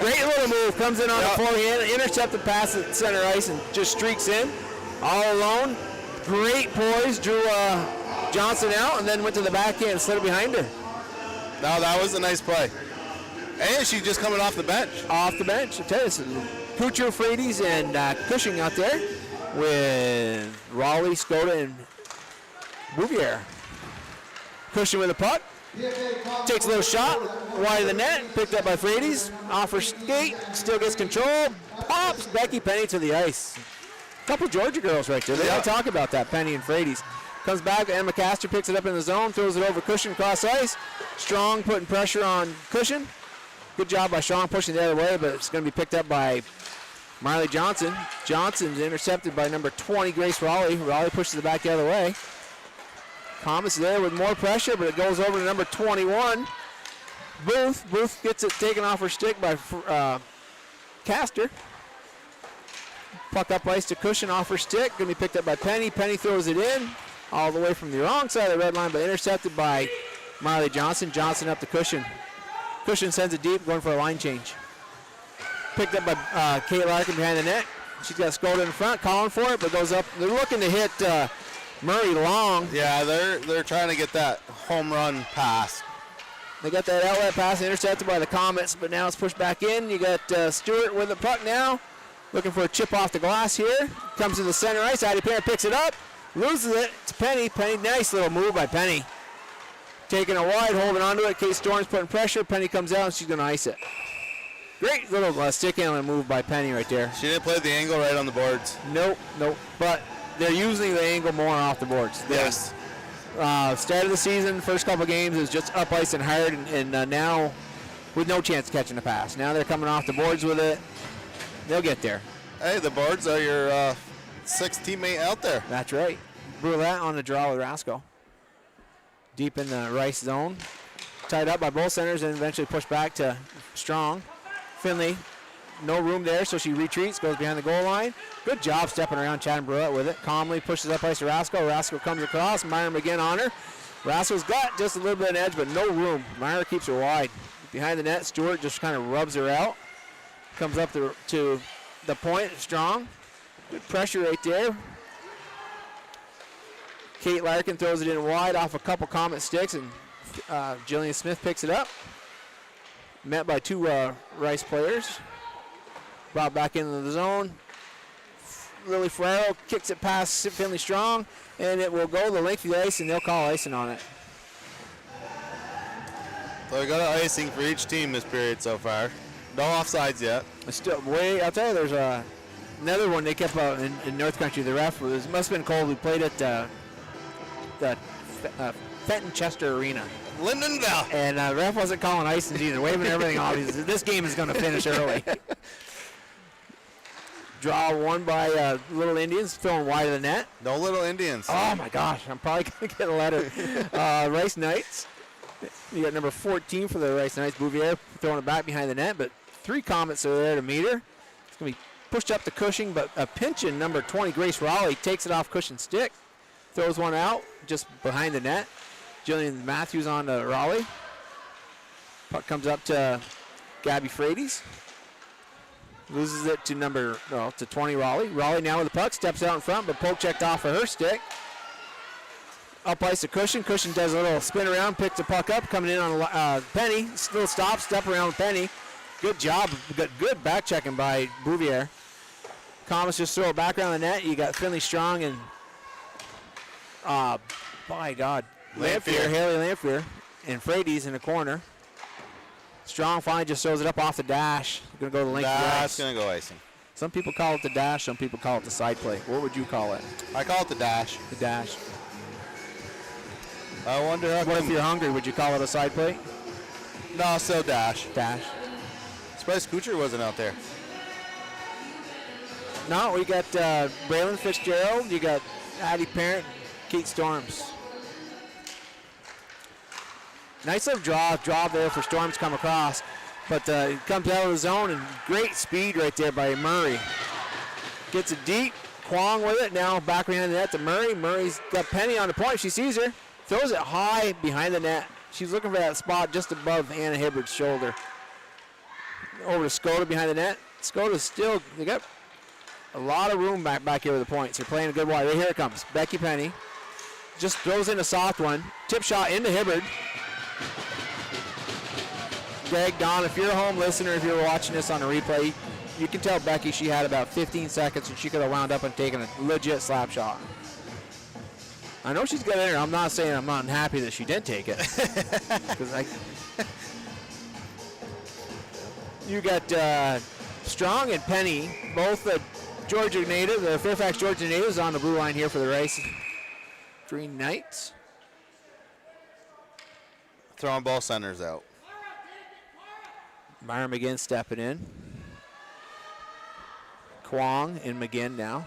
Great little move. Comes in on the forehand. Intercepted pass at center ice and just streaks in. All alone. Great poise. Drew Johnson out and then went to the backhand and slid it behind her. No, that was a nice play. And she's just coming off the bench. Off the bench. I tell you, Puccio, Frades, and Cushing out there with Raleigh, Skoda, and Bouvier. Cushing with the puck. Takes a little shot. Wide of the net. Picked up by Frades. Off her skate. Still gets control. Pops Becky Penny to the ice. Couple Georgia girls right there. They don't talk about that, Penny and Frades. Comes back, Emma Castor picks it up in the zone, throws it over Cushion across ice. Strong putting pressure on Cushion. Good job by Strong pushing the other way, but it's going to be picked up by Marley Johnson. Johnson's intercepted by number 20, Grace Raleigh. Raleigh pushes it back the other way. Comets there with more pressure, but it goes over to number 21, Booth. Booth gets it taken off her stick by Castor. Puck up ice to Cushion off her stick. Going to be picked up by Penny. Penny throws it in all the way from the wrong side of the red line, but intercepted by Marley Johnson. Johnson up to Cushion. Cushion sends it deep, going for a line change. Picked up by Kate Larkin behind the net. She's got Skoda in front, calling for it, but goes up. They're looking to hit Murray long. Yeah, they're trying to get that home run pass. They got that outlet pass intercepted by the Comets, but now it's pushed back in. You got Stewart with the puck now. Looking for a chip off the glass here. Comes to the center ice. Addie Parent picks it up. Loses it to Penny. Penny, nice little move by Penny. Taking it wide, holding onto it. Kate Storm's putting pressure. Penny comes out and she's going to ice it. Great little stick handling move by Penny right there. She didn't play the angle right on the boards. Nope. But they're using the angle more off the boards. Yes. Start of the season, first couple games, it was just up ice and hard, and now with no chance of catching a pass. Now they're coming off the boards with it. They'll get there. Hey, the boards are your sixth teammate out there. That's right. Brulette on the draw with Rasco. Deep in the Rice zone. Tied up by both centers and eventually pushed back to Strong. Finley, no room there, so she retreats, goes behind the goal line. Good job stepping around Chad Brulette with it. Calmly pushes up ice to Rasco. Rasco comes across. Meyer McGinn on her. Rasco's got just a little bit of an edge, but no room. Meyer keeps her wide. Behind the net, Stewart just kind of rubs her out. Comes up to the point, Strong. Good pressure right there. Kate Larkin throws it in wide off a couple Comet sticks, and Jillian Smith picks it up. Met by two Rice players. Brought back into the zone. Lily Ferraro kicks it past Finley Strong, and it will go the length of the ice, and they'll call icing on it. So we got an icing for each team this period so far. No offsides yet. It's still I'll tell you, there's another one they kept out in North Country. The ref must have been cold. We played at the Fenton Chester Arena. Lindenville. And the ref wasn't calling icings either, waving everything off. He said, this game is going to finish early. Draw won by Little Indians, throwing wide of the net. No Little Indians. Oh, my gosh. I'm probably going to get a letter. Rice Knights. You got number 14 for the Rice Knights. Bouvier throwing it back behind the net, but three Comets are there to meet her. It's going to be pushed up to Cushing, but a pinching number 20, Grace Raleigh, takes it off Cushing's stick. Throws one out just behind the net. Jillian Matthews on to Raleigh. Puck comes up to Gabby Frades. Loses it to 20 Raleigh. Raleigh now with the puck, steps out in front, but poke checked off of her stick. Up ice to Cushion. Cushion does a little spin around, picks the puck up, coming in on Penny. Still stops, step around with Penny. Good job. Good back checking by Bouvier. Comets just throw it back around the net. You got Finley Strong and by God, Haley Lamphere, and Frades in the corner. Strong finally just throws it up off the dash. Going to go to the length of the ice. That's going to go icing. Some people call it the dash. Some people call it the side play. What would you call it? I call it the dash. The dash. I wonder how What if you're hungry? Would you call it a side play? No, still dash. Dash. Surprised Kuchar wasn't out there. No, we got Braylon Fitzgerald. You got Addie Parent, Kate Storms. Nice little draw there for Storms come across. But it comes out of the zone, and great speed right there by Murray. Gets it deep. Kwong with it. Now back behind the net to Murray. Murray's got Penny on the point. She sees her. Throws it high behind the net. She's looking for that spot just above Hannah Hibbard's shoulder. Over to Skoda behind the net. Skoda's still, they got a lot of room back here with the points. They're playing a good wide. Right here it comes. Becky Penny. Just throws in a soft one. Tip shot into Hibbard. Greg, Don, if you're a home listener, if you're watching this on a replay, you can tell Becky she had about 15 seconds and she could have wound up and taken a legit slap shot. I know she's got in her. I'm not saying I'm not happy that she did take it. You got Strong and Penny both Georgia natives, the Fairfax Georgia natives on the blue line here for the Rice Green Knights. Throwing ball centers out. Myron McGinn stepping in. Kwong and McGinn now.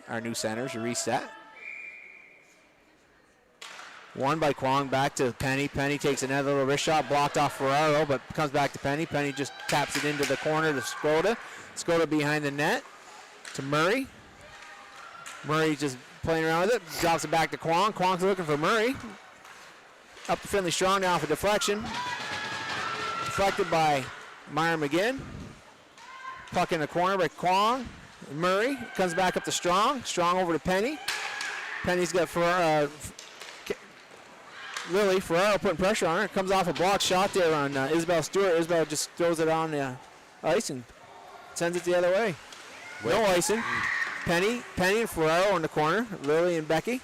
Our new centers, a reset. One by Kwong, back to Penny. Penny takes another little wrist shot, blocked off Ferraro, but comes back to Penny. Penny just taps it into the corner to Skoda. Skoda behind the net to Murray. Murray just playing around with it, drops it back to Kwong. Kwong's looking for Murray. Up to Finley Strong now for deflection. Deflected by Meyer McGinn. Puck in the corner by Kwong. Murray comes back up to Strong. Strong over to Penny. Penny's got Lily Ferraro putting pressure on her. Comes off a blocked shot there on Isabel Stewart. Isabel just throws it on the ice and sends it the other way. No icing. Penny and Ferraro in the corner. Lily and Becky.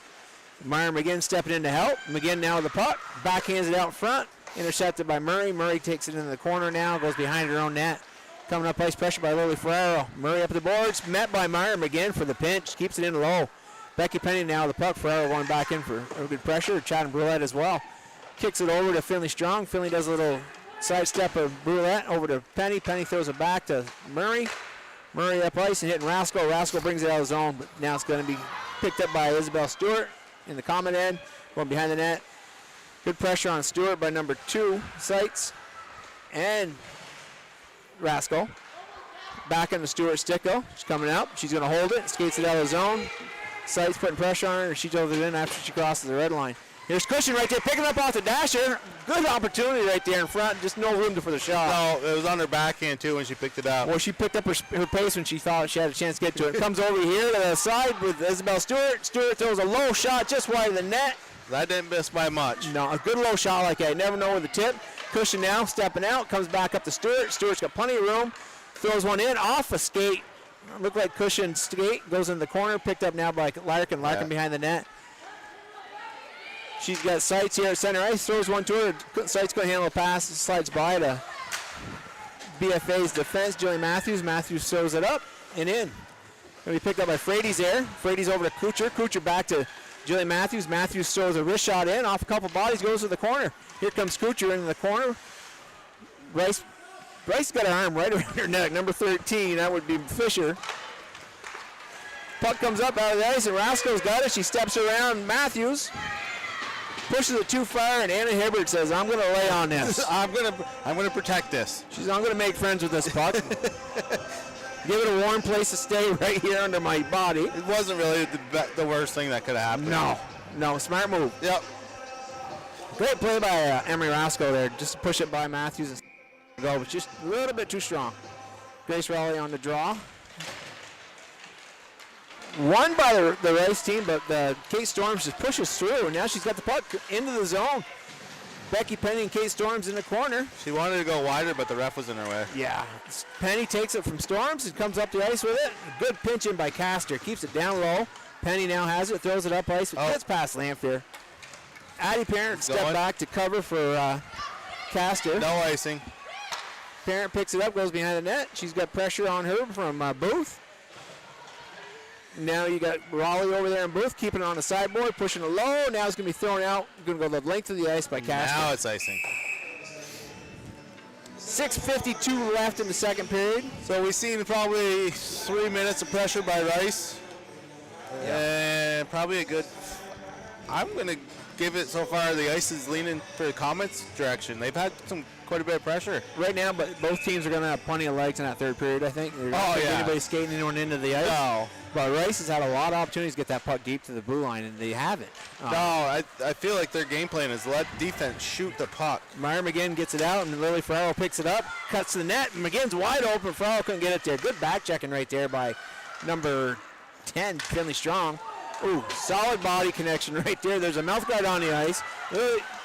Meyer McGinn stepping in to help. McGinn now with the puck. Backhands it out front. Intercepted by Murray. Murray takes it into the corner now. Goes behind her own net. Coming up ice pressure by Lily Ferraro. Murray up the boards. Met by Meyer McGinn for the pinch. Keeps it in low. Becky Penny now with the puck. Ferraro going back in for a good pressure. Chad Brulette as well. Kicks it over to Finley Strong. Finley does a little sidestep of Brulette over to Penny. Penny throws it back to Murray. Murray up ice and hitting Rasko. Rasko brings it out of zone, but now it's going to be picked up by Isabel Stewart in the common end. Going behind the net. Good pressure on Stewart by number 2, Seitz. And Rasko. Back into Stewart Sticko. She's coming out. She's going to hold it. Skates it out of the zone. Seitz putting pressure on her. She drove it in after she crosses the red line. Here's Cushion right there, picking up off the dasher. Good opportunity right there in front. Just no room for the shot. No, it was on her backhand too when she picked it up. Well, she picked up her pace when she thought she had a chance to get to it. Comes over here to the side with Isabel Stewart. Stewart throws a low shot just wide of the net. That didn't miss by much. No, a good low shot like that. You never know where the tip. Cushion now stepping out, comes back up to Stewart. Stewart's got plenty of room. Throws one in off a skate. Looked like Cushion's skate. Goes in the corner. Picked up now by Larkin. Larkin behind the net. She's got Seitz here at center ice. Throws one to her. Seitz going to handle a pass. Slides by to BFA's defense. Julie Matthews. Matthews throws it up and in. Going to be picked up by Frady's there. Frady's over to Kucher. Kucher back to Julie Matthews. Matthews throws a wrist shot in. Off a couple bodies. Goes to the corner. Here comes Kucher into the corner. Bryce got her arm right around her neck. Number 13. That would be Fisher. Puck comes up out of the ice, and Rasko's got it. She steps around Matthews. Pushes it too far, and Anna Hibbert says, I'm going to lay on this. I'm gonna protect this. She's, I'm going to make friends with this puck. Give it a warm place to stay right here under my body. It wasn't really the worst thing that could have happened. No, smart move. Yep. Great play by Emery Rasko there, just to push it by Matthews and go, but just a little bit too strong. Grace Raleigh on the draw. Won by the race team, but Kate Storms just pushes through, and now she's got the puck into the zone. Becky Penny and Kate Storms in the corner. She wanted to go wider, but the ref was in her way. Yeah. Penny takes it from Storms and comes up the ice with it. Good pinch in by Castor. Keeps it down low. Penny now has it, throws it up ice. Gets past Lamphere. Addie Parent stepped back to cover for Castor. No icing. Parent picks it up, goes behind the net. She's got pressure on her from Booth. Now you got Raleigh over there in Booth, keeping it on the sideboard, pushing it low. Now it's going to be thrown out. Going to go the length of the ice by Castor. Now it's icing. 6:52 left in the second period. So we've seen probably 3 minutes of pressure by Rice. And probably a good, I'm going to give it so far, the ice is leaning for the Comets direction. They've had quite a bit of pressure. Right now, but both teams are going to have plenty of legs in that third period, I think. They're not anybody skating anyone into the ice. No. But Rice has had a lot of opportunities to get that puck deep to the blue line, and they haven't. I feel like their game plan is let defense shoot the puck. Meyer McGinn gets it out, and Lily Ferraro picks it up, cuts to the net. McGinn's wide open. Ferraro couldn't get it there. Good back checking right there by number 10, Finley Strong. Ooh, solid body connection right there. There's a mouth guard on the ice.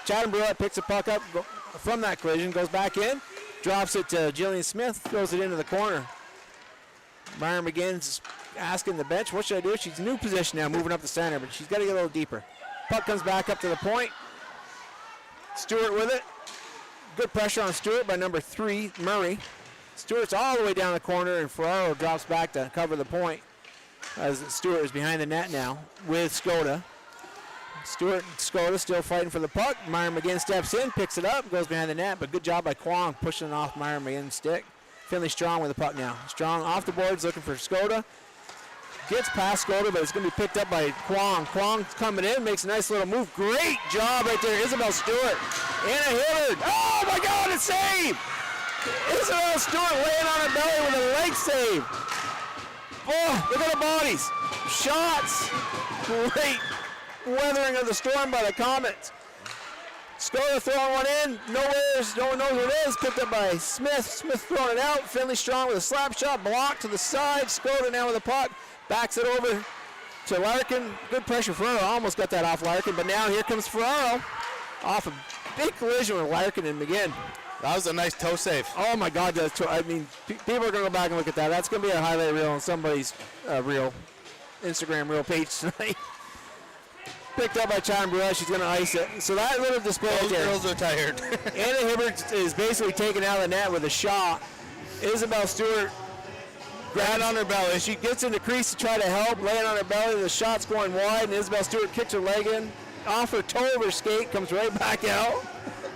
Chad Brulette picks the puck up from that collision, goes back in, drops it to Jillian Smith, throws it into the corner. Meyer McGinn's asking the bench, what should I do? She's in a new position now, moving up the center, but she's got to get a little deeper. Puck comes back up to the point. Stewart with it. Good pressure on Stewart by number 3, Murray. Stewart's all the way down the corner, and Ferraro drops back to cover the point. as Stewart is behind the net now with Skoda. Stewart and Skoda still fighting for the puck. Meyer McGinn steps in, picks it up, goes behind the net, but good job by Kwong pushing it off Meyer McGinn's stick. Finley Strong with the puck now. Strong off the boards looking for Skoda. Gets past Skoda, but it's going to be picked up by Kwong. Kwong's coming in, makes a nice little move. Great job right there, Isabel Stewart. Anna Hillard. Oh my God, a save! Isabel Stewart laying on her belly with a leg save. Oh, look at the bodies. Shots. Great weathering of the storm by the Comets. Skoda throwing one in. Nowhere's, no one knows what it is. Picked up by Smith. Smith throwing it out. Finley Strong with a slap shot. Blocked to the side. Skoda now with the puck. Backs it over to Larkin. Good pressure. Ferraro almost got that off Larkin, but now here comes Ferraro off a big collision with Larkin and McGinn. That was a nice toe save. Oh my God, I mean, people are going to go back and look at that. That's going to be a highlight reel on somebody's Instagram reel page tonight. Picked up by Chan Bruette. She's going to ice it. So that little display Those there. girls are tired. Anna Hibbert is basically taken out of the net with a shot. Isabel Stewart grabbed on her belly. She gets in the crease to try to help, laying on her belly. The shot's going wide, and Isabel Stewart kicks her leg in. Off her toe of her skate, comes right back out.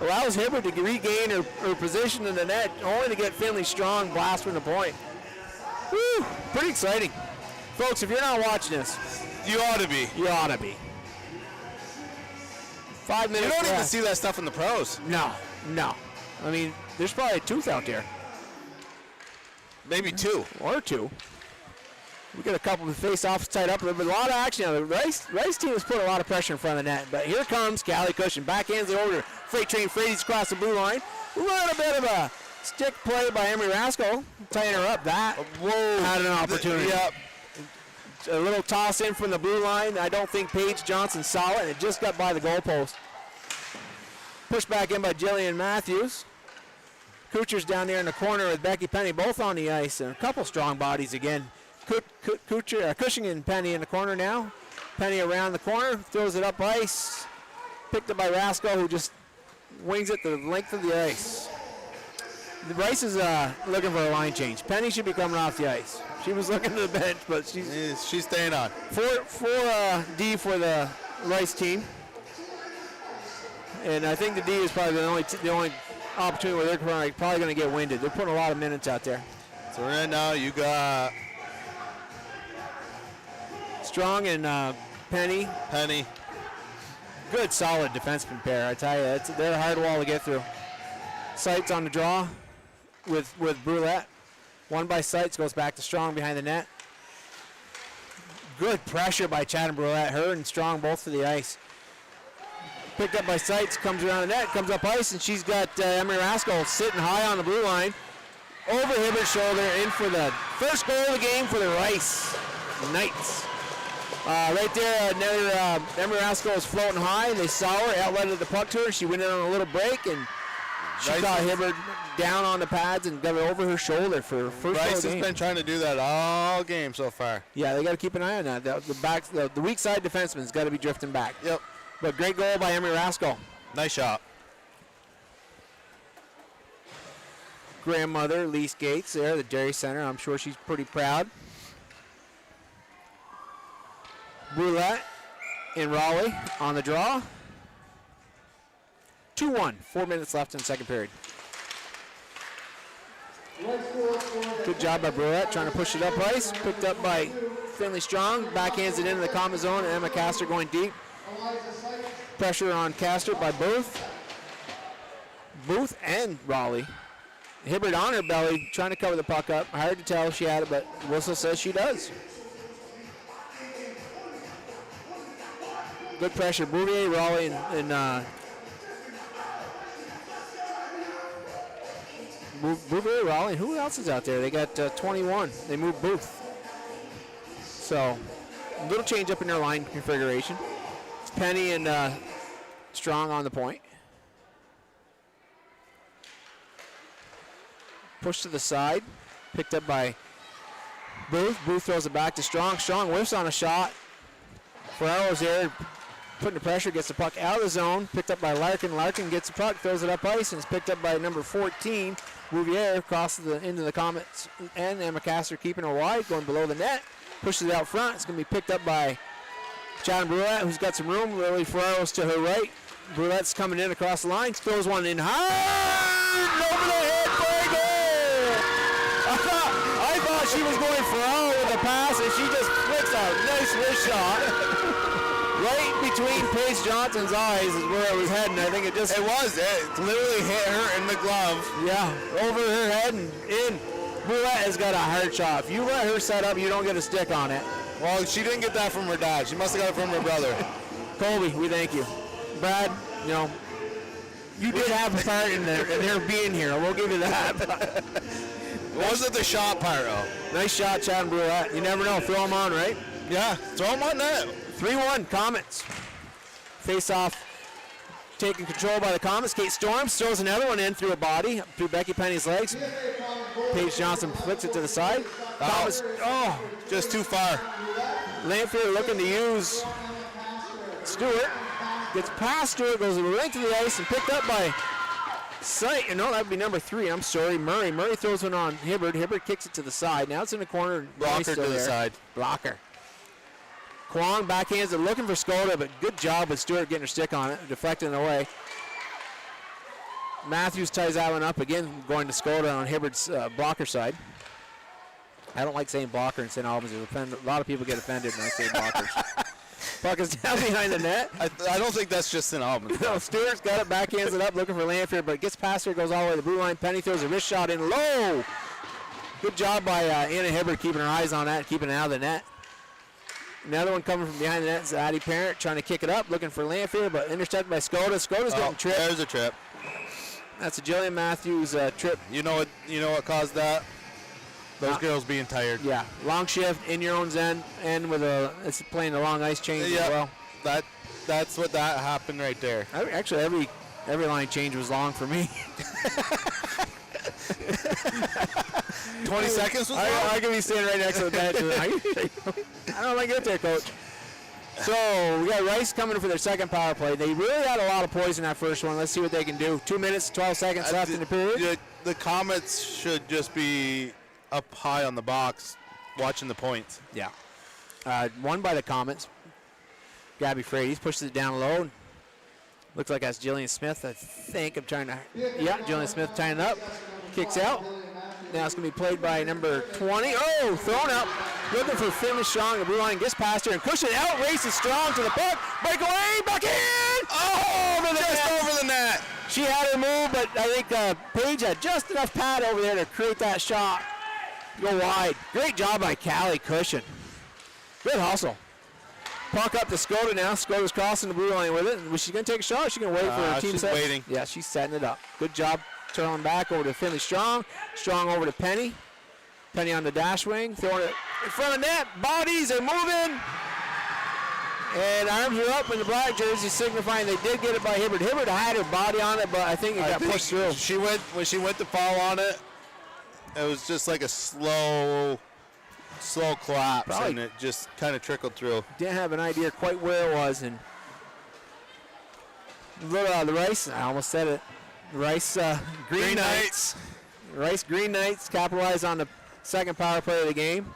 Allows Hibbert to regain her position in the net, only to get Finley Strong blast from the point. Woo, pretty exciting. Folks, if you're not watching this, You ought to be. you ought to be. 5 minutes You don't even left. see that stuff in the pros. No. I mean, there's probably a tooth out there. Maybe two. Or two. We got a couple of face-offs tied up, but a lot of action. The Rice team has put a lot of pressure in front of the net, but here comes Callie Cushion. Backhands it over to Freight Train Frady's across the blue line. A little bit of a stick play by Emery Rasco, tying her up. That had an opportunity. Yep. A little toss in from the blue line. I don't think Paige Johnson saw it, and it just got by the goalpost. Pushed back in by Jillian Matthews. Kucher's down there in the corner with Becky Penny, both on the ice, and a couple strong bodies again. Cushing and Penny in the corner now. Penny around the corner, throws it up ice. Picked up by Rasco, who just wings it the length of the ice. The Rice is looking for a line change. Penny should be coming off the ice. She was looking to the bench, but She's staying on. 4D for the Rice team. And I think the D is probably the only opportunity where they're probably going to get winded. They're putting a lot of minutes out there. So right now you got Strong and Penny. Good, solid defenseman pair. I tell you, they're a hard wall to get through. Sights on the draw with Brulette. One by Sights, goes back to Strong behind the net. Good pressure by Chad and Brulette. Her and Strong both to the ice. Picked up by Sights, comes around the net, comes up ice, and she's got Emery Rascal sitting high on the blue line. Over Hibbert's shoulder, in for the first goal of the game for the Rice Knights. Right there, Emery Rascal is floating high, and they saw her, outletted the puck to her. She went in on a little break, and she got Hibbert down on the pads and got it over her shoulder for first goal Rice of the has game. been trying to do that all game so far. Yeah, they got to keep an eye on that. The weak side defenseman's got to be drifting back. Yep. But great goal by Emery Rascal. Nice shot. Grandmother, Lise Gates there, the Dairy Center. I'm sure she's pretty proud. Brulette in Raleigh on the draw. 2-1, 4 minutes left in the second period. Good job by Brulette, trying to push it up ice. Picked up by Finley Strong. Backhands it into the common zone, and Emma Castor going deep. Pressure on Castor by Booth and Raleigh. Hibbert on her belly, trying to cover the puck up. Hard to tell if she had it, but Whistle says she does. Good pressure. Bouvier, Raleigh, and Bouvier, Raleigh. Who else is out there? They got 21. They moved Booth. So, a little change up in their line configuration. Penny and Strong on the point. Pushed to the side. Picked up by Booth. Booth throws it back to Strong. Strong whiffs on a shot. Ferrero's there, putting the pressure, gets the puck out of the zone. Picked up by Larkin. Larkin gets the puck, throws it up ice, and it's picked up by number 14, Bouvier, across into the Comets. And Emma Castor keeping her wide, going below the net. Pushes it out front. It's going to be picked up by Chad Brulette, who's got some room. Lily Ferraro's to her right. Brulette's coming in across the line. Throws one in hard. Over the head for a goal. I thought she was going Ferraro with a pass, and she just flicks a nice wrist shot. Right between Paige Johnson's eyes is where it was heading. I think it just... It literally hit her in the glove. Yeah, over her head and in. Brulette has got a hard shot. If you let her set up, you don't get a stick on it. Well, she didn't get that from her dad. She must have got it from her brother. Colby, we thank you. Brad, you know, you did have a part in their being here. I will give you that. Wasn't the shot part, though? Nice shot, Chad Brulette. You never know. Throw them on, right? Yeah, throw them on net. 3-1, Comets. Face off. Taken control by the Comets. Kate Storms throws another one in through a body, through Becky Penny's legs. Paige Johnson flicks it to the side. Comets, just too far. Lanfear looking to use Stewart. Gets past Stewart, goes right to the ice, and picked up by no, that would be number 3. I'm sorry, Murray. Murray throws one on Hibbard. Hibbard kicks it to the side. Now it's in the corner. Blocker to the side. Blocker. Kwong backhands it, looking for Skoda, but good job with Stewart getting her stick on it, deflecting it away. Matthews ties that one up again, going to Skoda on Hibbard's blocker side. I don't like saying blocker in St. Albans. A lot of people get offended when I say blockers. Puck is down behind the net. I don't think that's just St. Albans. No, Stewart's got it, backhands it up, looking for Lanfear, but it gets past her, goes all the way to the blue line. Penny throws a wrist shot in low. Good job by Anna Hibbard keeping her eyes on that, keeping it out of the net. Another one coming from behind the net is Addie Parent trying to kick it up, looking for Lanfear, but intercepted by Skoda. Skoda's getting tripped. There's a trip. That's a Jillian Matthews trip. You know what caused that? Those girls being tired. Yeah, long shift in your own end with it's playing a long ice change as well. That's what that happened right there. Actually, every line change was long for me. 20 seconds was long? I could be standing right next to the bench. I don't like it there, Coach. So we got Rice coming for their second power play. They really had a lot of poise in that first one. Let's see what they can do. 2 minutes, 12 seconds left in the period. The Comets should just be up high on the box watching the points. Yeah. Won by the Comets. Gabby Frades pushes it down low. Looks like that's Jillian Smith, I think. Yeah, Jillian Smith tying it up. Kicks out. Now it's going to be played by number 20. Oh, thrown up. Looking for Finish Strong. The blue line gets past her and pushes it out. Races Strong to the puck. Breakaway. Back in. Oh, over the net. She had her move, but I think Paige had just enough pad over there to create that shot. Go wide. Great job by Callie Cushion. Good hustle. Puck up to Skoda now. Skoda's crossing the blue line with it. Was she going to take a shot? She's going to wait for her team she's set? Waiting. Yeah, she's setting it up. Good job. Turning back over to Finley Strong. Strong over to Penny. Penny on the dash wing. Throwing it in front of net. Bodies are moving. And arms are up in the black jersey, signifying they did get it by Hibbard. Hibbard had her body on it, but I think it got pushed through. When she went to fall on it, it was just like a slow collapse, and it just kind of trickled through. Didn't have an idea quite where it was. And the Rice, I almost said it. Rice Green Knights. Rice Green Knights capitalize on the second power play of the game.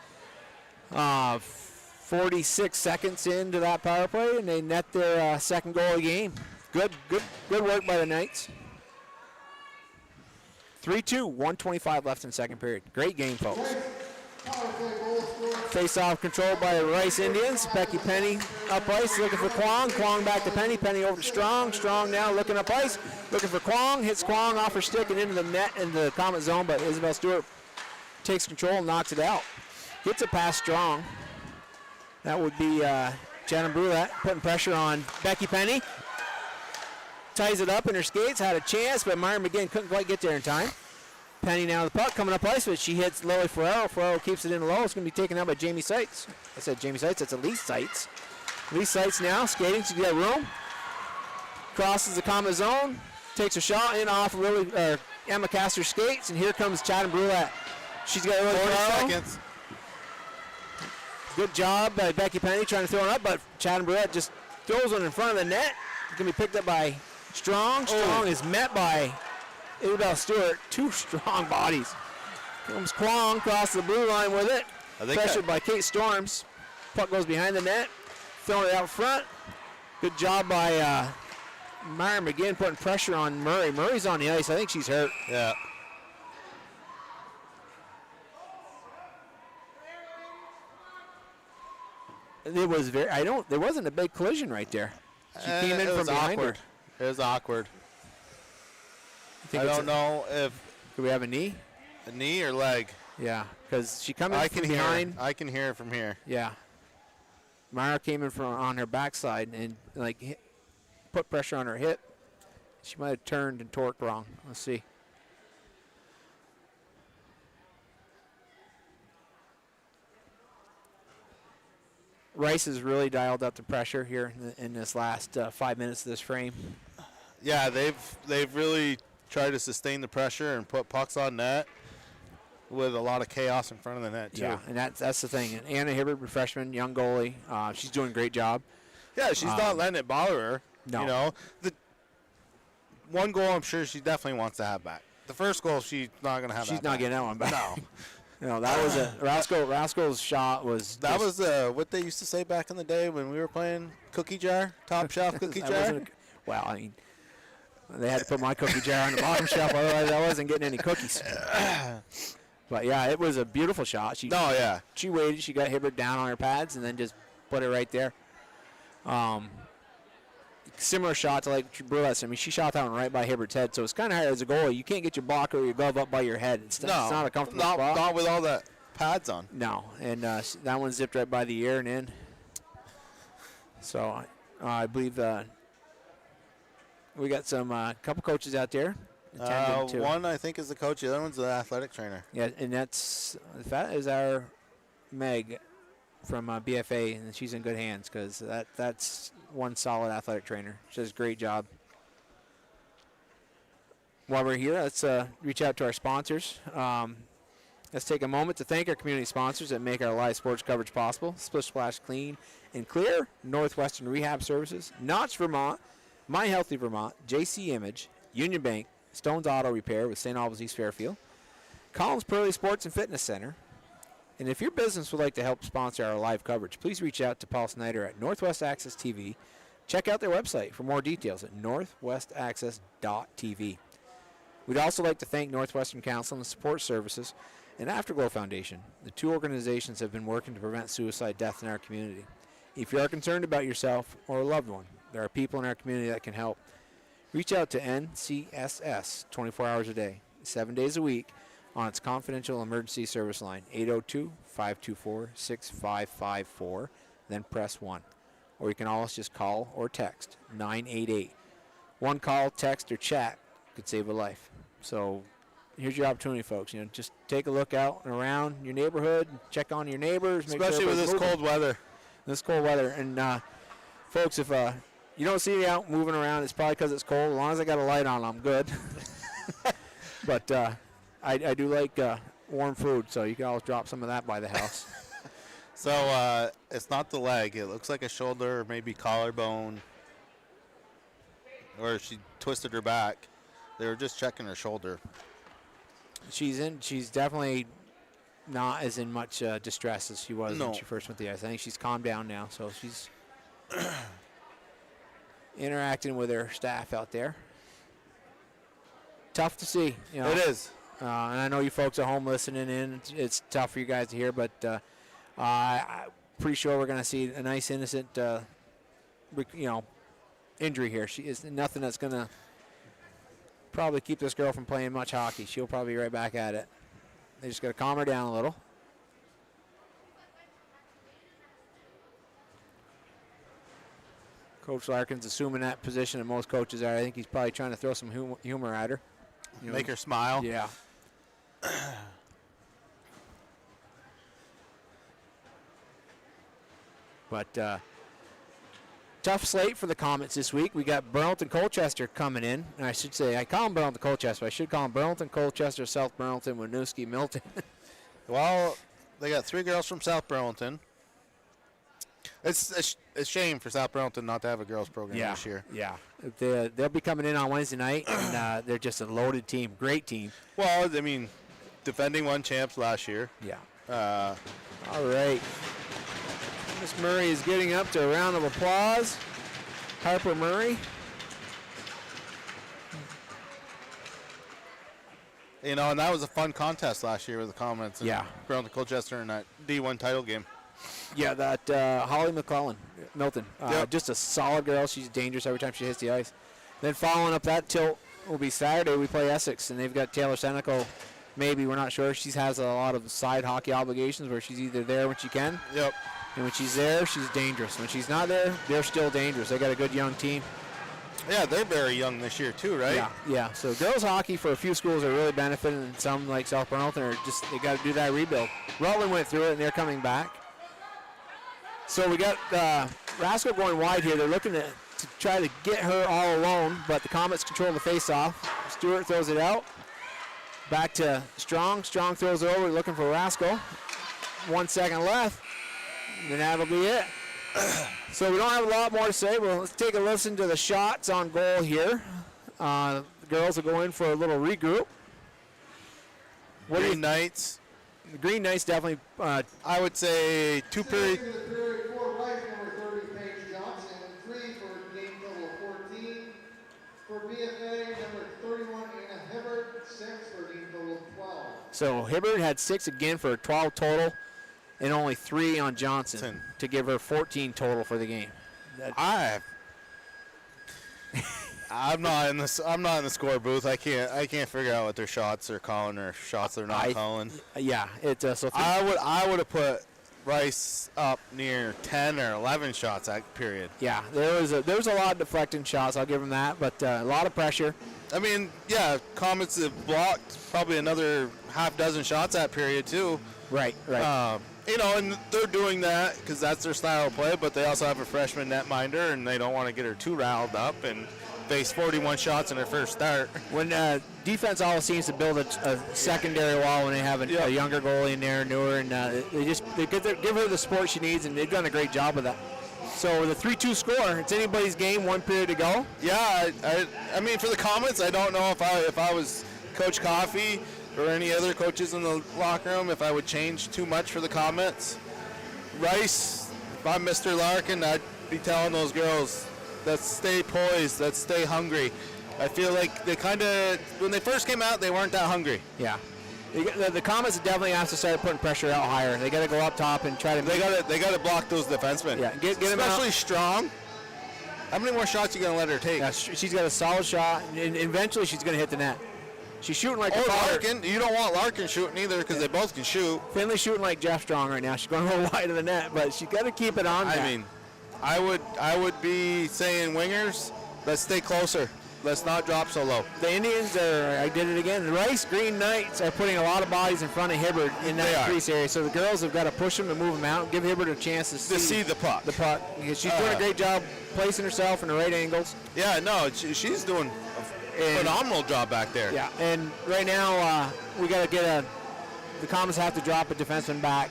46 seconds into that power play, and they net their second goal of the game. Good work by the Knights. 3-2, 1:25 left in the second period. Great game, folks. Face-off controlled by the Rice Indians. Becky Penny up ice, looking for Kwong. Kwong back to Penny. Penny over to Strong. Strong now looking up ice, looking for Kwong. Hits Kwong off her stick and into the net in the Comet zone, but Isabel Stewart takes control and knocks it out. Gets it past Strong. That would be Shannon Brulette putting pressure on Becky Penny. Ties it up in her skates, had a chance, but Myron McGinn couldn't quite get there in time. Penny now the puck coming up ice, but she hits Lily Ferraro. Ferraro keeps it in low. It's going to be taken out by Jamie Seitz. I said Jamie Seitz, that's Elise Seitz. Elise Seitz now skating to get room. Crosses the Comet zone, takes a shot in off Emma Castor's skates, and here comes Chad Brulette. She's got 40 seconds. Good job by Becky Penny trying to throw it up, but Chad Brulette just throws one in front of the net. It's going to be picked up by Strong. Strong is met by Isabel Stewart. Two strong bodies. Comes Kwong across the blue line with it. Pressured by Kate Storms. Puck goes behind the net. Throwing it out front. Good job by Myra McGinn putting pressure on Murray. Murray's on the ice. I think she's hurt. Yeah. It was there wasn't a big collision right there. She came in from behind awkward. her. It was awkward. I don't know if do we have a knee? a knee or leg. Yeah, because she come in from behind. I can hear it from here. Yeah. Myra came in from on her backside and put pressure on her hip. She might have turned and torqued wrong. Let's see. Rice has really dialed up the pressure here in this last 5 minutes of this frame. Yeah, they've really tried to sustain the pressure and put pucks on net with a lot of chaos in front of the net too. Yeah, and that's the thing. And Anna Hibbert, freshman, young goalie, she's doing a great job. Yeah, she's not letting it bother her. No. You know, the one goal I'm sure she definitely wants to have back. The first goal she's not going to have. She's not getting that one back. No. No, that was a Rascal's shot was. That was what they used to say back in the day when we were playing cookie jar, top shelf cookie jar. Well, I mean, they had to put my cookie jar on the bottom shelf, otherwise I wasn't getting any cookies. But yeah, it was a beautiful shot. She waited, she got Hibbert down on her pads, and then just put it right there. Similar shot to like Bruless. I mean, she shot that one right by Hibbert's head, so it's kind of hard as a goalie. You can't get your block or your glove up by your head. It's not a comfortable spot. Not with all the pads on. No, and that one zipped right by the ear and in. So I believe we got some couple coaches out there. One I think is the coach. The other one's the athletic trainer. Yeah, and that is our Meg from BFA, and she's in good hands because that's one solid athletic trainer. She does a great job. While we're here, let's reach out to our sponsors. Let's take a moment to thank our community sponsors that make our live sports coverage possible. Splish Splash Clean and Clear, Northwestern Rehab Services, Notch Vermont, My Healthy Vermont, JC Image, Union Bank, Stone's Auto Repair with St. Albans East Fairfield, Collins Pearly Sports and Fitness Center. And if your business would like to help sponsor our live coverage, please reach out to Paul Snyder at Northwest Access TV. Check out their website for more details at northwestaccess.tv. We'd also like to thank Northwestern Council and Support Services and Afterglow Foundation. The two organizations have been working to prevent suicide death in our community. If you are concerned about yourself or a loved one, there are people in our community that can help. Reach out to NCSS 24 hours a day, 7 days a week, on its confidential emergency service line, 802-524-6554, then press 1. Or you can always just call or text 988. One call, text, or chat could save a life. So here's your opportunity, folks. Just take a look out and around your neighborhood, check on your neighbors. Especially with this cold weather. This cold weather. And, folks, if you don't see me out moving around, it's probably because it's cold. As long as I got a light on, I'm good. But I do like warm food, so you can always drop some of that by the house. So it's not the leg. It looks like a shoulder or maybe collarbone. Or she twisted her back. They were just checking her shoulder. She's definitely not as in much distress as she was when she first went to the ice. I think she's calmed down now, so she's interacting with her staff out there. Tough to see. It is. And I know you folks at home listening in. It's tough for you guys to hear, but I'm pretty sure we're going to see a nice, innocent, injury here. She is nothing that's going to probably keep this girl from playing much hockey. She'll probably be right back at it. They just got to calm her down a little. Coach Larkin's assuming that position that most coaches are. I think he's probably trying to throw some humor at her. Make her smile. Yeah. But tough slate for the Comets this week. We got Burlington Colchester coming in. And I should say, I call them Burlington Colchester. I should call them Burlington Colchester, South Burlington, Winooski, Milton. Well, they got 3 girls from South Burlington. It's a shame for South Burlington not to have a girls program this year. Yeah. They'll be coming in on Wednesday night, and they're just a loaded team. Great team. Well, I mean, defending 1 champs last year. Yeah. All right. Miss Murray is getting up to a round of applause. Harper Murray. You know, and that was a fun contest last year with the Comets. Yeah. Ground to Colchester in that D1 title game. Yeah, that Holly Milton. Yep. Just a solid girl. She's dangerous every time she hits the ice. Then following up that tilt will be Saturday. We play Essex, and they've got Taylor Senecal. Maybe, we're not sure. She has a lot of side hockey obligations where she's either there when she can. Yep. And when she's there, she's dangerous. When she's not there, they're still dangerous. They got a good young team. Yeah, they're very young this year too, right? Yeah. So girls hockey for a few schools are really benefiting, and some like South Burlington are just, they got to do that rebuild. Rutland went through it, and they're coming back. So we got Rascal going wide here. They're looking to try to get her all alone, but the Comets control the face-off. Stewart throws it out. Back to Strong. Strong throws it over, looking for Rascal. 1 second left, and that'll be it. So we don't have a lot more to say. Well, let's take a listen to the shots on goal here. The girls will go in for a little regroup. Green Knights. The Green Knights definitely. I would say 2 period. Second to the period, 4 right, number 30, Paige Johnson. 3 for a game total of 14. For BFA, number 31, Anna Hibbert. 6 for a game total of 12. So Hibbert had 6 again for a 12 total, and only 3 on Johnson to give her 14 total for the game. I'm not in the score booth. I can't figure out what their shots are calling or shots they're not calling. Yeah, so I would have put Rice up near 10 or 11 shots that period. Yeah, there was a lot of deflecting shots. I'll give them that, but a lot of pressure. I mean, yeah, Comets have blocked probably another half dozen shots that period too. Right. You know, and they're doing that because that's their style of play, but they also have a freshman netminder, and they don't want to get her too riled up and face 41 shots in her first start. When defense always seems to build a secondary wall when they have a younger goalie in there, newer, and they give her the support she needs, and they've done a great job of that. So with a 3-2 score, it's anybody's game, 1 period to go. Yeah, I mean, for the Comets, I don't know if I was Coach Coffey or any other coaches in the locker room, if I would change too much for the Comets. Rice, if I'm Mr. Larkin, I'd be telling those girls, let's stay poised, let's stay hungry. I feel like they kind of, when they first came out, they weren't that hungry. Yeah. The Comets definitely have to start putting pressure out higher. They got to go up top and try to. They got to block those defensemen. Yeah, get them out. Especially Strong. How many more shots you gonna let her take? Yeah, she's got a solid shot, and eventually she's gonna hit the net. She's shooting like Larkin. You don't want Larkin shooting either because they both can shoot. Finley's shooting like Jeff Strong right now. She's going a little wide of the net, but she's got to keep it on. I mean, I would be saying wingers, let's stay closer. Let's not drop so low. The Indians I did it again. The Rice Green Knights are putting a lot of bodies in front of Hibbert in that crease area. So the girls have got to push them to move them out, give Hibbert a chance to see the puck. Because she's doing a great job placing herself in the right angles. Yeah, no, she's doing a phenomenal job back there. Yeah, and right now we got to get the Comets have to drop a defenseman back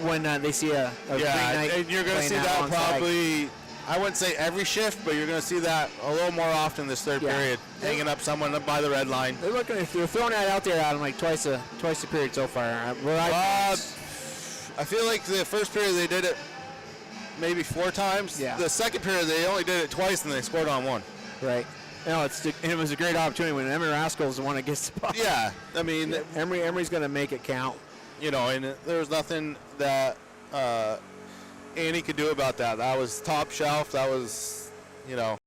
when they see a Green Knight. And you're going to see that probably. I wouldn't say every shift, but you're going to see that a little more often this third period, hanging up someone up by the red line. They're throwing that out there, Adam, like twice a period so far. I feel like the first period they did it maybe 4 times. Yeah. The second period they only did it twice and they scored on 1. Right. No, it was a great opportunity when Emery Rascal is the one that gets the puck. Yeah, I mean, Emery's going to make it count. You know, and there was nothing that Annie could do about that. That was top shelf. That was, you know.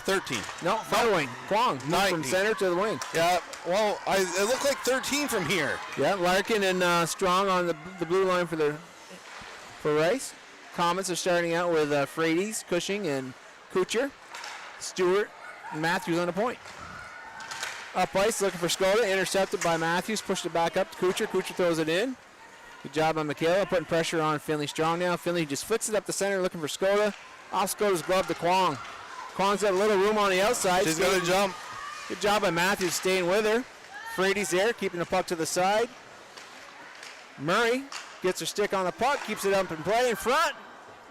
13. No, far wing. Kwong moved 19. from center to the wing. Yeah, well, it looked like 13 from here. Yeah, Larkin and Strong on the blue line for Rice. Comets are starting out with Frades, Cushing, and Kuchar. Stewart and Matthews on the point. Up ice, looking for Skoda. Intercepted by Matthews. Pushed it back up to Kuchar. Kuchar throws it in. Good job by Michaela, putting pressure on Finley Strong now. Finley just flicks it up the center, looking for Skoda. Off Skoda's glove to Kwong. Kwong's got a little room on the outside. She's going to jump. Good job by Matthews staying with her. Frades there, keeping the puck to the side. Murray gets her stick on the puck, keeps it up in play in front.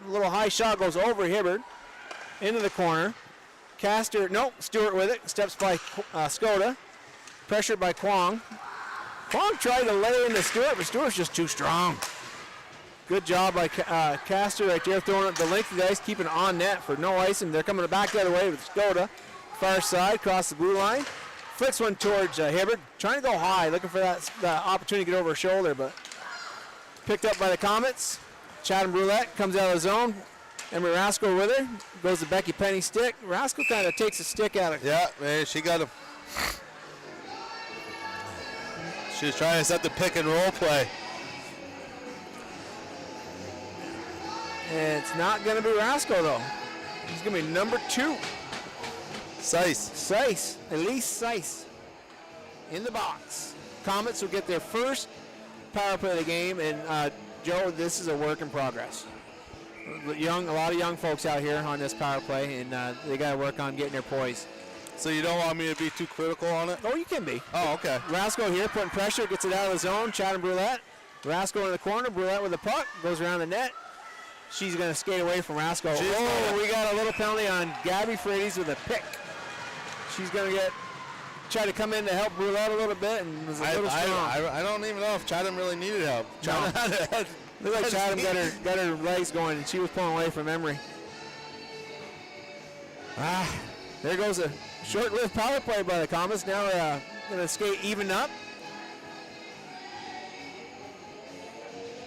A little high shot goes over Hibbard into the corner. Stewart with it, steps by Skoda. Pressured by Kwong. Kwong tried to lay into Stewart, but Stewart's just too strong. Good job by Castor right there, throwing it the length of the ice, keeping it on net for no ice, and they're coming back the other way with Skoda. Far side, across the blue line. Flicks one towards Hibbard, trying to go high, looking for that opportunity to get over her shoulder, but picked up by the Comets. Chatham Brulette comes out of the zone. Emery Rasko with her. Goes to Becky Penny's stick. Rasko kind of takes a stick out of. Yeah, man, she got him. She was trying to set the pick and roll play. And it's not going to be Rasko, though. It's going to be number 2. Sice. Elise Sice. In the box. Comets will get their first power play of the game. And, Joe, this is a work in progress. A lot of young folks out here on this power play, and they got to work on getting their poise. So you don't want me to be too critical on it? Oh, you can be. Oh, okay. Rasco here putting pressure, gets it out of the zone. Chatham Brulette. Rasco in the corner. Brulette with the puck. Goes around the net. She's going to skate away from Rasco. We got a little penalty on Gabby Frades with a pick. She's going to try to come in to help Brulette a little bit, and was a little strong. I don't even know if Chatham really needed help. Looked like Chatham got her legs going, and she was pulling away from Emery. There goes a short-lived power play by the Comets. Now they're going to skate even up.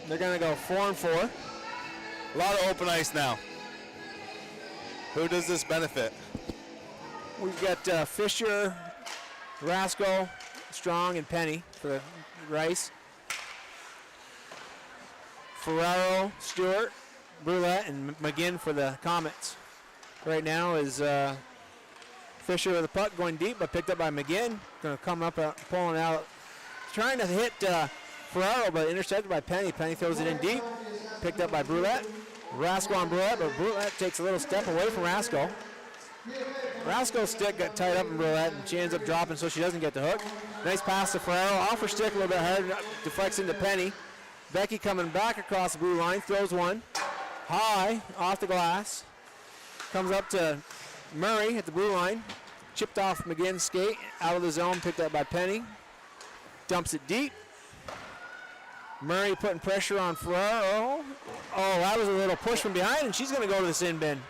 They're going to go 4-4. A lot of open ice now. Who does this benefit? We've got Fisher, Rasko, Strong, and Penny for the Rice. Ferraro, Stewart, Brulette, and McGinn for the Comets. Right now is Fisher with the puck going deep, but picked up by McGinn. Going to come up, pulling out, trying to hit Ferraro, but intercepted by Penny. Penny throws it in deep, picked up by Brulette. Rasko on Brulette, but Brulette takes a little step away from Rasko. Rasko's stick got tied up in Brulette, and she ends up dropping so she doesn't get the hook. Nice pass to Ferraro, off her stick a little bit hard, deflects into Penny. Becky coming back across the blue line, throws one high off the glass. Comes up to Murray at the blue line. Chipped off McGinn's skate, out of the zone, picked up by Penny. Dumps it deep. Murray putting pressure on Ferraro. Oh, that was a little push from behind, and she's going to go to the sin bin.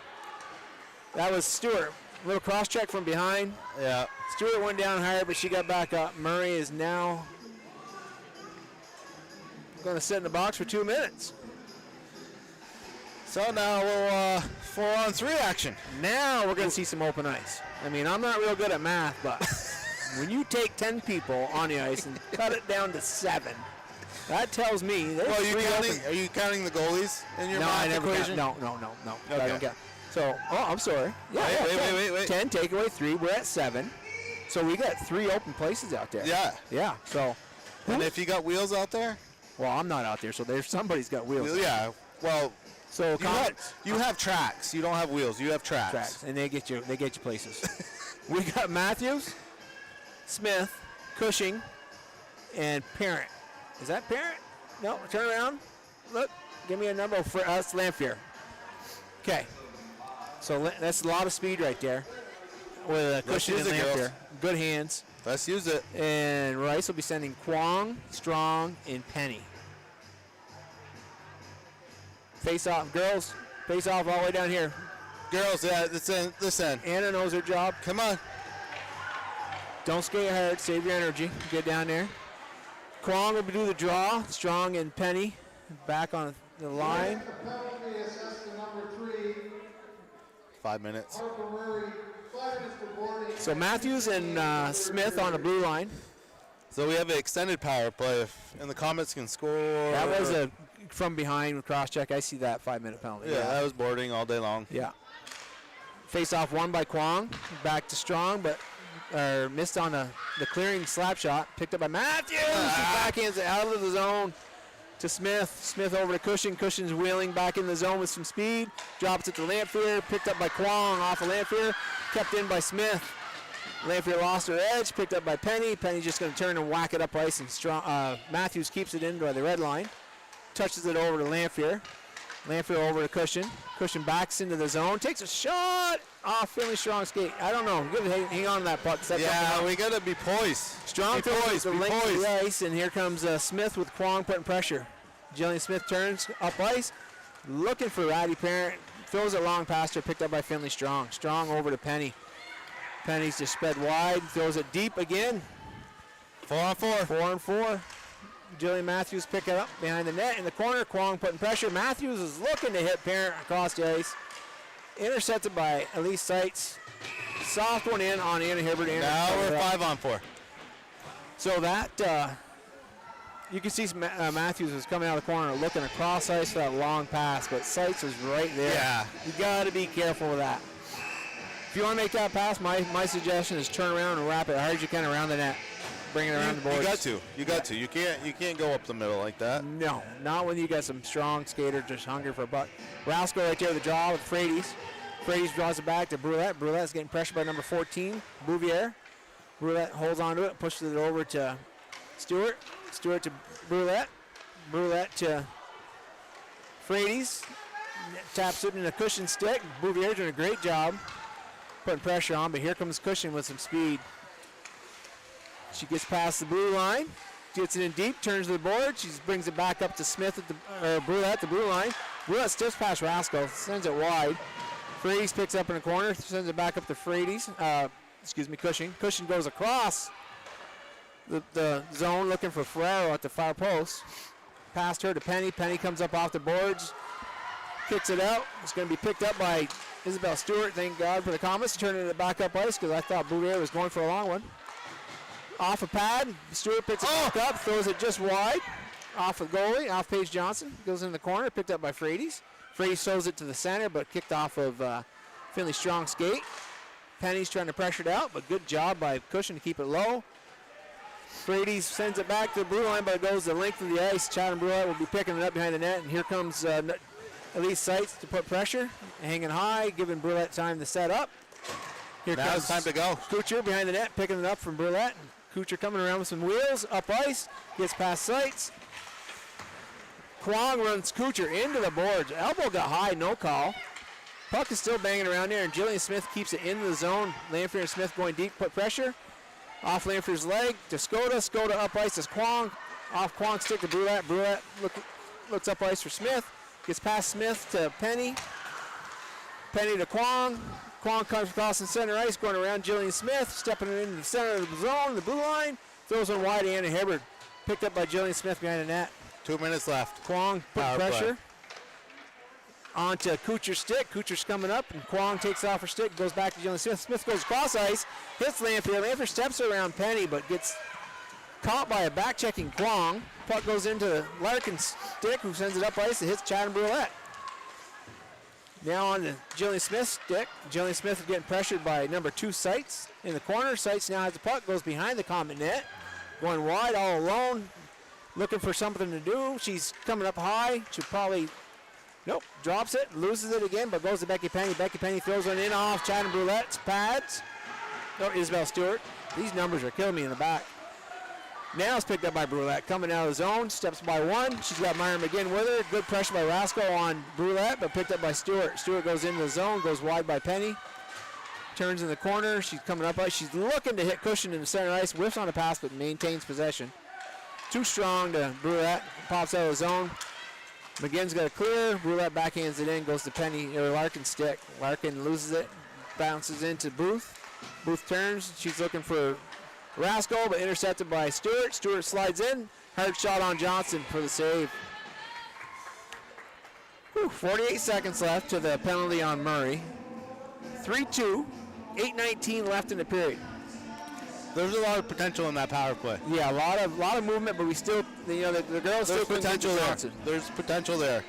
That was Stewart. A little cross check from behind. Yeah. Stewart went down hard, but she got back up. Murray is now going to sit in the box for 2 minutes. So now we'll 4-on-3 action. Now we're going to see some open ice. I mean, I'm not real good at math, but when you take 10 people on the ice and cut it down to 7, that tells me there's are you counting the goalies in your math equation? No. Okay. I don't count. So, I'm sorry. Yeah, wait. 10, take away 3, we're at 7. So we got 3 open places out there. Yeah. So, and if you got wheels out there? Well, I'm not out there, so there's somebody's got wheels. Yeah. Well, so you have tracks. You don't have wheels. You have tracks. Tracks, and they get you places. We got Matthews, Smith, Cushing, and Parent. Is that Parent? No, turn around. Look, give me a number for us, Lamphere. Okay. So that's a lot of speed right there with Cushing and Lamphere. Good hands. Let's use it. And Rice will be sending Kwong, Strong, and Penny. Face off, girls. Face off all the way down here. Girls, this end. Anna knows her job. Come on. Don't skate hard. Save your energy. Get down there. Kwong will do the draw. Strong and Penny back on the line. The penalty assessed to number 3. 5 minutes. Harper Murray 5 minutes for boarding. So Matthews and Smith on the blue line. So we have an extended power play. If, and the Comets can score. That was a from behind cross check. I see that 5-minute penalty. Yeah, that was boarding all day long. Yeah. Face off won by Kwong. Back to Strong, but missed on the clearing slap shot. Picked up by Matthews. Backhands it out of the zone to Smith. Smith over to Cushion. Cushion's wheeling back in the zone with some speed. Drops it to Lamphere. Picked up by Kwong off of Lamphere. Kept in by Smith. Lamphere lost her edge. Picked up by Penny. Penny's just going to turn and whack it up ice. And Matthews keeps it in by the red line. Touches it over to Lamphere. Lamphere over to Cushion. Cushion backs into the zone. Takes a shot off Finley Strong skate. I don't know. Good hang on to that puck. Yeah, we got to be poised. Strong throws the length of the ice, and here comes Smith with Kwong putting pressure. Jillian Smith turns up ice, looking for Ratty Parent. Throws it long past her, picked up by Finley Strong. Strong over to Penny. Penny's just sped wide, throws it deep again. 4-on-4. 4-on-4. Jillian Matthews pick it up behind the net in the corner. Kwong putting pressure. Matthews is looking to hit Parent across the ice. Intercepted by Elise Seitz. Soft one in on Anna Hibbert. Now we're 5-on-4. So that, you can see Matthews was coming out of the corner looking across ice for that long pass, but Seitz was right there. Yeah. You got to be careful with that. If you want to make that pass, my suggestion is turn around and wrap it as hard as you can around the net. Bring it around the boards. You got to. You can't go up the middle like that. No, not when you got some strong skater just hungry for a buck. Rascal right there with the draw with Frades. Frades draws it back to Brulette. Brulette's getting pressured by number 14, Bouvier. Brulette holds onto it, pushes it over to Stewart. Stewart to Brulette. Brulette to Frades. Taps it in a Cushion stick. Bouvier doing a great job putting pressure on, but here comes Cushion with some speed. She gets past the blue line, gets it in deep, turns to the board. She brings it back up to Smith Brulette at the blue line. Brulette stiffs past Rascal, sends it wide. Frades picks up in the corner, sends it back up to Cushion. Cushion goes across the zone looking for Ferrero at the far post. Past her to Penny. Penny comes up off the boards, kicks it out. It's going to be picked up by Isabel Stewart. Thank God for the Comets, turning it back up ice because I thought Bouvier was going for a long one. Off a pad, Stewart picks it back up, throws it just wide. Off the goalie, off Paige Johnson, goes in the corner, picked up by Frades. Frades throws it to the center, but kicked off of Finley Strong skate. Penny's trying to pressure it out, but good job by Cushion to keep it low. Frades sends it back to the blue line, but it goes the length of the ice. Chad and Brulette will be picking it up behind the net, and here comes Elise Seitz to put pressure, hanging high, giving Brulette time to set up. Here now comes it's time to go. Kucher behind the net, picking it up from Brulette. Kucher coming around with some wheels, up ice, gets past Seitz. Kwong runs Kucher into the boards. Elbow got high, no call. Puck is still banging around there, and Jillian Smith keeps it into the zone. Lamphere and Smith going deep, put pressure. Off Lamphere's leg to Skoda. Skoda up ice is Kwong. Off Kwong stick to Brulette. Brulette looks up ice for Smith. Gets past Smith to Penny. Penny to Kwong. Kwong comes across the center ice, going around Jillian Smith, stepping it into the center of the zone, the blue line. Throws one wide to Anna Hibbert. Picked up by Jillian Smith behind the net. 2 minutes left. Kwong put Power pressure. play. Onto Kucher's stick. Kucher's coming up, and Kwong takes off her stick, goes back to Jillian Smith. Smith goes across ice, hits Lamphere. Lamphere steps around Penny, but gets caught by a back-checking Kwong. Puck goes into Larkin's stick, who sends it up ice. It hits Chad and Brulette. Now on to Jillian Smith's stick. Jillian Smith is getting pressured by number 2, Seitz. In the corner, Seitz now has the puck, goes behind the Comet net. Going wide, all alone, looking for something to do. She's coming up high. She probably, drops it, loses it again, but goes to Becky Penny. Becky Penny throws one in off Chad and Brulette's pads. No, Isabel Stewart. These numbers are killing me in the back. Now it's picked up by Brulette. Coming out of the zone, steps by one. She's got Myra McGinn with her. Good pressure by Rascal on Brulette, but picked up by Stewart. Stewart goes into the zone, goes wide by Penny. Turns in the corner. She's coming up ice. She's looking to hit Cushion in the center ice. Whiffs on a pass, but maintains possession. Too strong to Brulette. Pops out of the zone. McGinn's got a clear. Brulette backhands it in. Goes to Penny or Larkin's stick. Larkin loses it. Bounces into Booth. Booth turns. She's looking for Rascal, but intercepted by Stewart. Stewart slides in. Hard shot on Johnson for the save. 48 seconds left to the penalty on Murray. 3-2. 8:19 left in the period. There's a lot of potential in that power play. Yeah, a lot of movement, but we still, the girls There's still couldn't get potential to there. Johnson. There's potential there.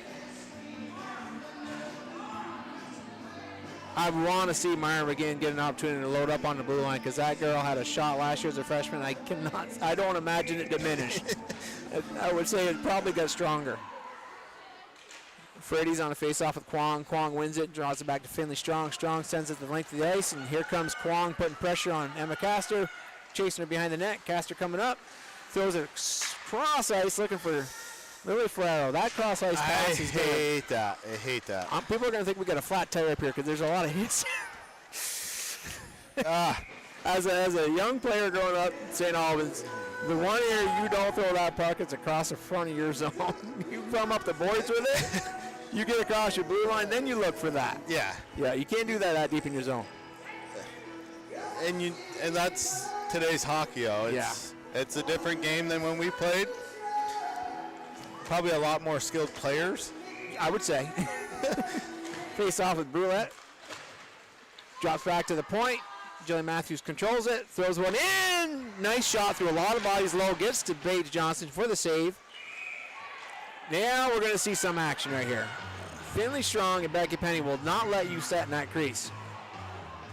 I want to see Myra McGinn get an opportunity to load up on the blue line because that girl had a shot last year as a freshman. I don't imagine it diminished. I would say it probably got stronger. Freddy's on a face-off with Kwong. Kwong wins it, draws it back to Finley Strong. Strong sends it the length of the ice, and here comes Kwong putting pressure on Emma Castor, chasing her behind the net. Castor coming up, throws it cross ice, looking for Lily Ferraro. That cross ice pass is good. I hate that. People are going to think we got a flat tire up here because there's a lot of hits. As a young player growing up in St. Albans, the one area you don't throw that puck is across the front of your zone. You come up the boards with it, you get across your blue line, then you look for that. Yeah. Yeah, you can't do that deep in your zone. And that's today's hockey, It's a different game than when we played. Probably a lot more skilled players, I would say. Face off with Brulette. Drops back to the point. Jillian Matthews controls it, throws one in. Nice shot through a lot of bodies low. Gets to Paige Johnson for the save. Now we're going to see some action right here. Finley Strong and Becky Penny will not let you set in that crease.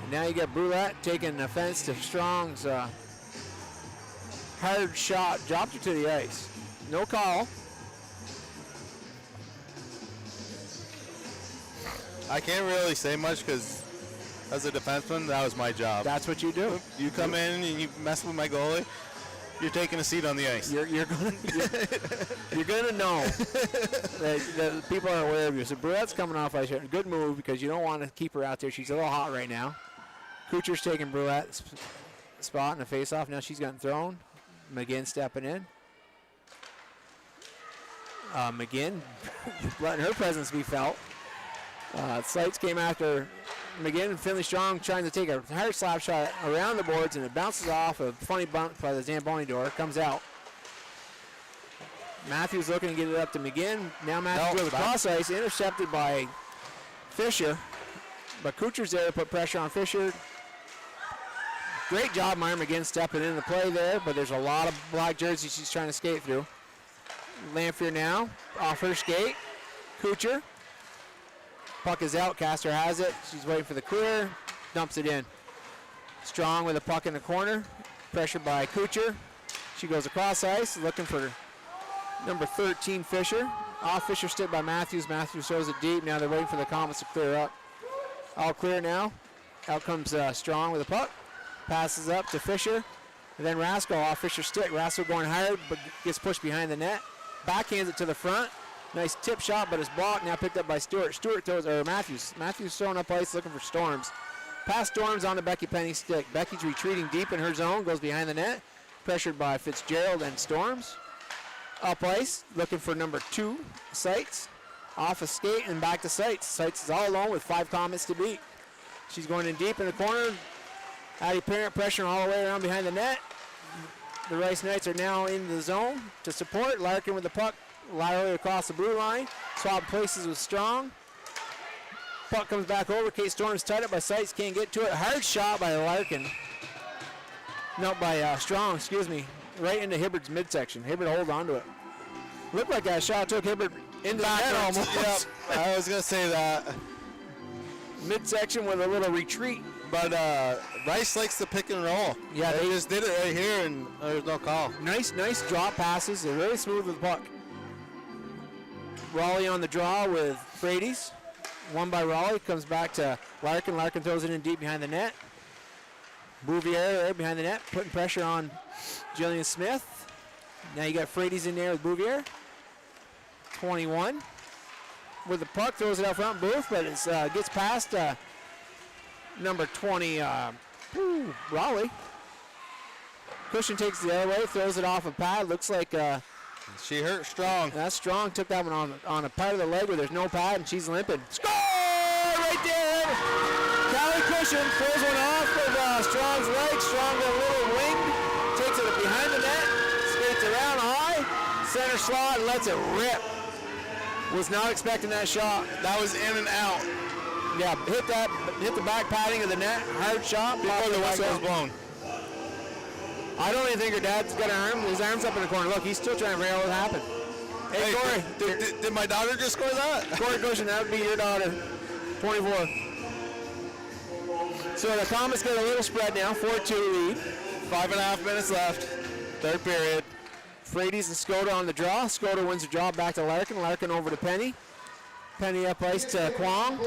And now you get Brulette taking offense to Strong's hard shot. Dropped her to the ice. No call. I can't really say much because as a defenseman, that was my job. That's what you do. You come in and you mess with my goalie, you're taking a seat on the ice. You're gonna know that people are aware of you. So Brulette's coming off ice. Good move because you don't want to keep her out there. She's a little hot right now. Kucher's taking Brulette's spot in the face-off. Now she's gotten thrown. McGinn stepping in. McGinn letting her presence be felt. Sites came after McGinn and Finley Strong trying to take a hard slap shot around the boards, and it bounces off a funny bump by the Zamboni door. Comes out. Matthews looking to get it up to McGinn. Now Matthews with the cross ice, intercepted by Fisher. But Kucher's there to put pressure on Fisher. Great job, Myra McGinn stepping into the play there, but there's a lot of black jerseys she's trying to skate through. Lamphere now off her skate. Kucher. Puck is out. Castor has it. She's waiting for the clear. Dumps it in. Strong with a puck in the corner. Pressured by Kucher. She goes across ice, looking for number 13, Fisher. Off Fisher stick by Matthews. Matthews throws it deep. Now they're waiting for the Comets to clear up. All clear now. Out comes Strong with a puck. Passes up to Fisher. And then Rasko off Fisher's stick. Rasko going hard, but gets pushed behind the net. Backhands it to the front. Nice tip shot, but it's blocked. Now picked up by Stewart. Stewart throws, or Matthews. Matthews throwing up ice, looking for Storms. Pass Storms on to Becky Penny's stick. Becky's retreating deep in her zone, goes behind the net. Pressured by Fitzgerald and Storms. Up ice, looking for number 2, Sites. Off a skate and back to Sites. Sites is all alone with 5 Comets to beat. She's going in deep in the corner. Addie Parent pressuring all the way around behind the net. The Rice Knights are now in the zone to support. Larkin with the puck laterally across the blue line. Swap places with Strong. Puck comes back over. Kate Storms tied up by Sites. Can't get to it. Hard shot by Larkin. No, by Strong, excuse me. Right into Hibbard's midsection. Hibbard hold on to it. Looked like that shot took Hibbard into the net almost. Yep, I was going to say that. Midsection with a little retreat. But Rice likes the pick and roll. Yeah, they just did it right here, and there's no call. Nice drop passes. They're really smooth with the puck. Raleigh on the draw with Frady's. Won by Raleigh. Comes back to Larkin. Larkin throws it in deep behind the net. Bouvier there behind the net, putting pressure on Jillian Smith. Now you got Frady's in there with Bouvier. 21. With the puck, throws it out front, Booth, but it gets past number 20, Raleigh. Cushion takes it the other way, throws it off a pad. Looks like she hurt Strong. That's Strong. Took that one on a part of the leg where there's no pad, and she's limping. Score right there! Callie Cushion throws one off of Strong's leg. Strong got a little winged, takes it behind the net, skates around high, center slot, and lets it rip. Was not expecting that shot. That was in and out. Yeah, hit the back padding of the net. Hard shot. Before the whistle was blown. I don't even think her dad's got an arm. His arm's up in the corner. Look, he's still trying to figure out what happened. Hey, Corey. Did my daughter just score that? Corey Cushion, that would be your daughter. 24. So the Comets get a little spread now, 4-2 lead. 5.5 minutes left. Third period. Frady's and Skoda on the draw. Skoda wins the draw back to Larkin. Larkin over to Penny. Penny up ice to Kwong,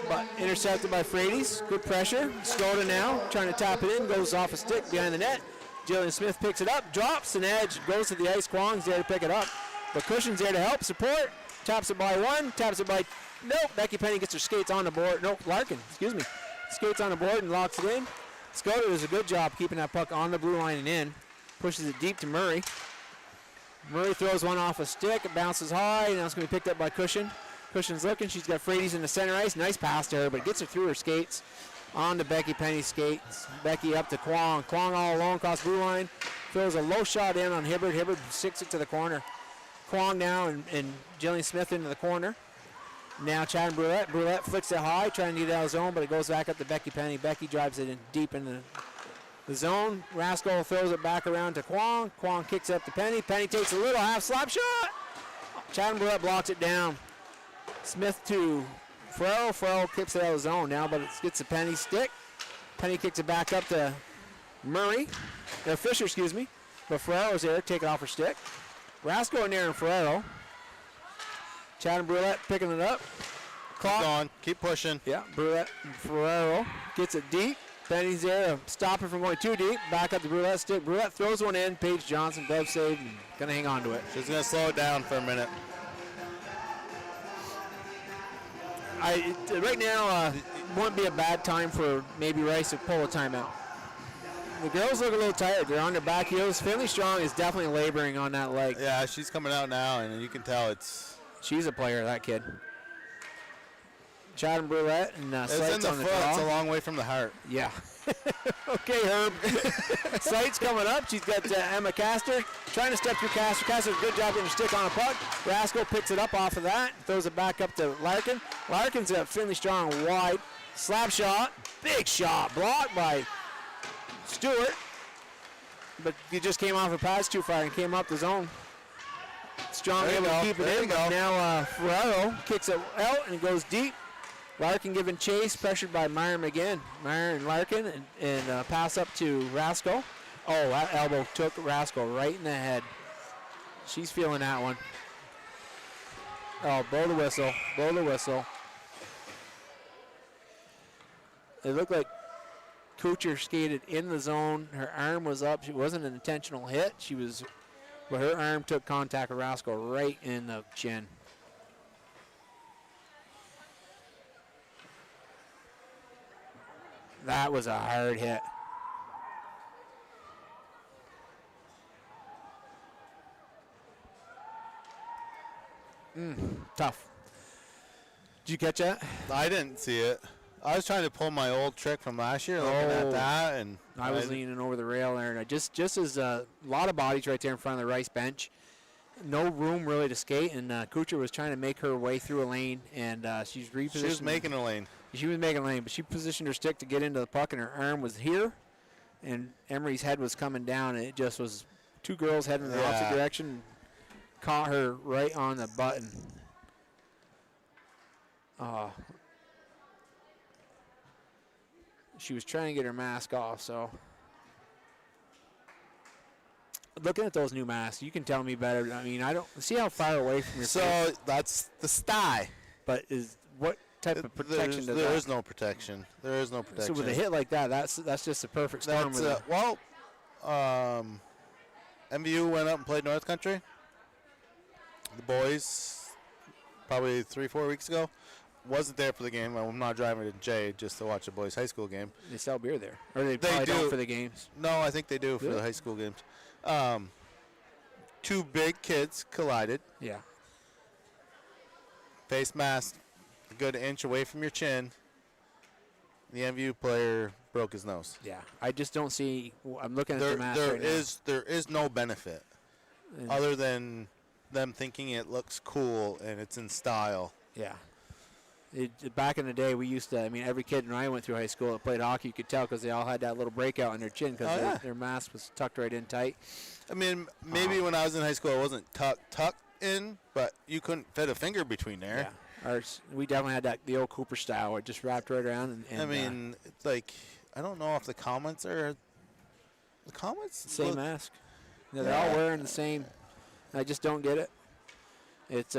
but intercepted by Frady's. Good pressure. Skoda now trying to tap it in. Goes off a stick behind the net. Jillian Smith picks it up, drops an edge, goes to the ice. Kwong's there to pick it up. But Cushion's there to help, support. Taps it by one, taps it by... Nope, Becky Penny gets her skates on the board. Nope, Larkin, excuse me. Skates on the board and locks it in. Skoda does a good job keeping that puck on the blue line and in. Pushes it deep to Murray. Murray throws one off a stick. It bounces high. Now it's going to be picked up by Cushion. Cushion's looking. She's got Frady's in the center ice. Nice pass to her, but it gets her through her skates. On to Becky Penny's skates. Becky up to Kwong. Kwong all alone across blue line. Throws a low shot in on Hibbert. Hibbert sticks it to the corner. Kwong now and Jillian Smith into the corner. Now Chad and Brulette. Brulette flicks it high, trying to get it out of zone, but it goes back up to Becky Penny. Becky drives it in deep in the zone. Raskol throws it back around to Kwong. Kwong kicks it up to Penny. Penny takes a little half slap shot. Chad and Brulette blocks it down. Smith to Ferrell. Ferrell kicks it out of zone now, but it gets a Penny stick. Penny kicks it back up to Murray. Or Fisher, excuse me. But Ferrell is there, take it off her stick. Raskol in there and Ferrell. Chad and Brulette picking it up. Clock. Keep going. Keep pushing. Yeah, Brulette and Ferrero gets it deep. Penny's there to stop it from going too deep. Back up to Brulette's stick. Brulette throws one in. Paige Johnson, glove save, and going to hang on to it. She's going to slow it down for a minute. Right now, wouldn't be a bad time for maybe Rice to pull a timeout. The girls look a little tired. They're on their back heels. Finley Strong is definitely laboring on that leg. Yeah, she's coming out now, and you can tell it's... She's a player, that kid. Chad and Brulette and it's Sights in the on the foot. draw. It's a long way from the heart. Yeah. Okay, Herb. Sights coming up. She's got Emma Castor trying to step through Castor. Castor does a good job getting her stick on a puck. Raskol picks it up off of that. Throws it back up to Larkin. Larkin's got Finley Strong wide. Slap shot. Big shot. Blocked by Stewart. But he just came off a pass too far and came up the zone. Strong able to keep it in. But now Ferraro kicks it out and goes deep. Larkin giving chase, pressured by Meyer again. Meyer and Larkin and pass up to Raskol. Oh, that elbow took Raskol right in the head. She's feeling that one. Oh, blow the whistle. Blow the whistle. It looked like Kuchar skated in the zone. Her arm was up. It wasn't an intentional hit. But her arm took contact with Raskol right in the chin. That was a hard hit. Tough. Did you catch that? I didn't see it. I was trying to pull my old trick from last year, looking at that, and I was leaning over the rail there, and I just as a lot of bodies right there in front of the Rice bench. No room really to skate, and Kuchar was trying to make her way through a lane, and she's repositioned. She was making a lane. She was making a lane, but she positioned her stick to get into the puck, and her arm was here, and Emery's head was coming down, and it just was two girls heading in the opposite direction, caught her right on the button. She was trying to get her mask off, so. Looking at those new masks, you can tell me better. I mean, I don't see how far away from your face. So that's the sty. But what type of protection does that? There is no protection. There is no protection. So with a hit like that, that's just a perfect storm. MVU went up and played North Country. The boys, probably 3-4 weeks ago, wasn't there for the game. I'm not driving to Jay just to watch the boys' high school game. They sell beer there, or they probably don't for the games. No, I think they do for the high school games. Two big kids collided. Yeah. Face mask a good inch away from your chin. The MVU player broke his nose. Yeah, I just don't see. I'm looking at the mask right now. There is no benefit other than them thinking it looks cool and it's in style. Yeah. Back in the day, we used to. I mean, every kid when I went through high school that played hockey, you could tell because they all had that little breakout on their chin because their mask was tucked right in tight. I mean, maybe when I was in high school, it wasn't tucked in, but you couldn't fit a finger between there. Yeah. We definitely had the old Cooper style where it just wrapped right around. And I mean, it's like, I don't know if the Comets are the Comets. Same mask. They're all wearing the same. I just don't get it. It's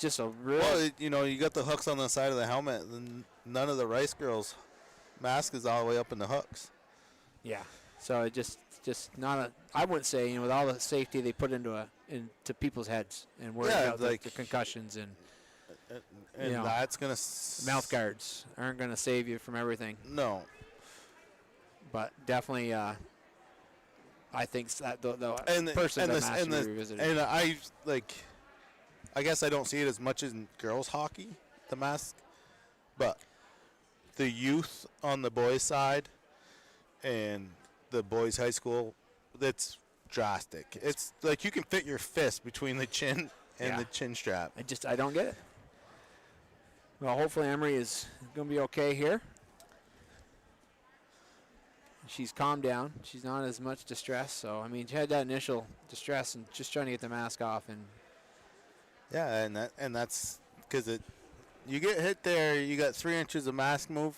just a real. Well, you got the hooks on the side of the helmet, and none of the Rice girls' mask is all the way up in the hooks. Yeah. So it just not a. I wouldn't say with all the safety they put into people's heads and worrying about the concussions and that's gonna mouth guards aren't gonna save you from everything. No. But definitely, I think that the revisited. And I guess I don't see it as much as in girls hockey, the mask, but the youth on the boys' side and the boys' high school, that's drastic. It's like you can fit your fist between the chin and the chin strap. I don't get it. Well, hopefully Emery is going to be okay here. She's calmed down. She's not as much distressed. So, I mean, she had that initial distress and just trying to get the mask off. And that's because you get hit there, you got 3 inches of mask move.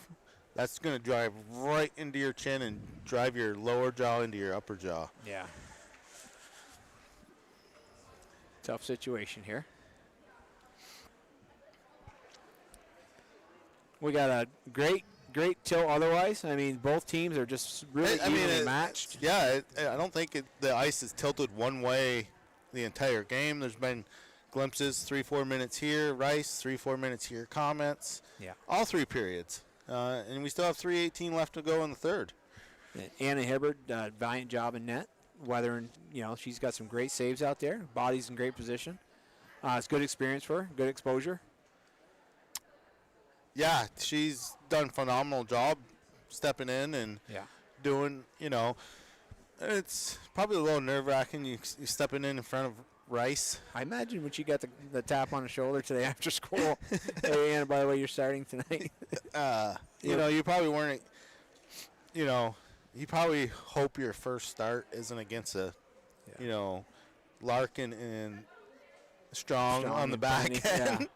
That's going to drive right into your chin and drive your lower jaw into your upper jaw. Yeah. Tough situation here. We got a great tilt otherwise. I mean, both teams are just really evenly matched. I don't think the ice is tilted one way the entire game. There's been glimpses, 3-4 minutes here, Rice, 3-4 minutes here, Comets. Yeah. All 3 periods. And we still have 3:18 left to go in the third. Anna Hibbard, valiant job in net. Weathering, she's got some great saves out there. Body's in great position. It's good experience for her, good exposure. Yeah, she's done a phenomenal job stepping in and doing, it's probably a little nerve-wracking. You stepping in front of Rice. I imagine when she got the tap on the shoulder today after school. Hey, Anna, by the way, you're starting tonight. You probably weren't, you probably hope your first start isn't against Larkin and Strong on the back end.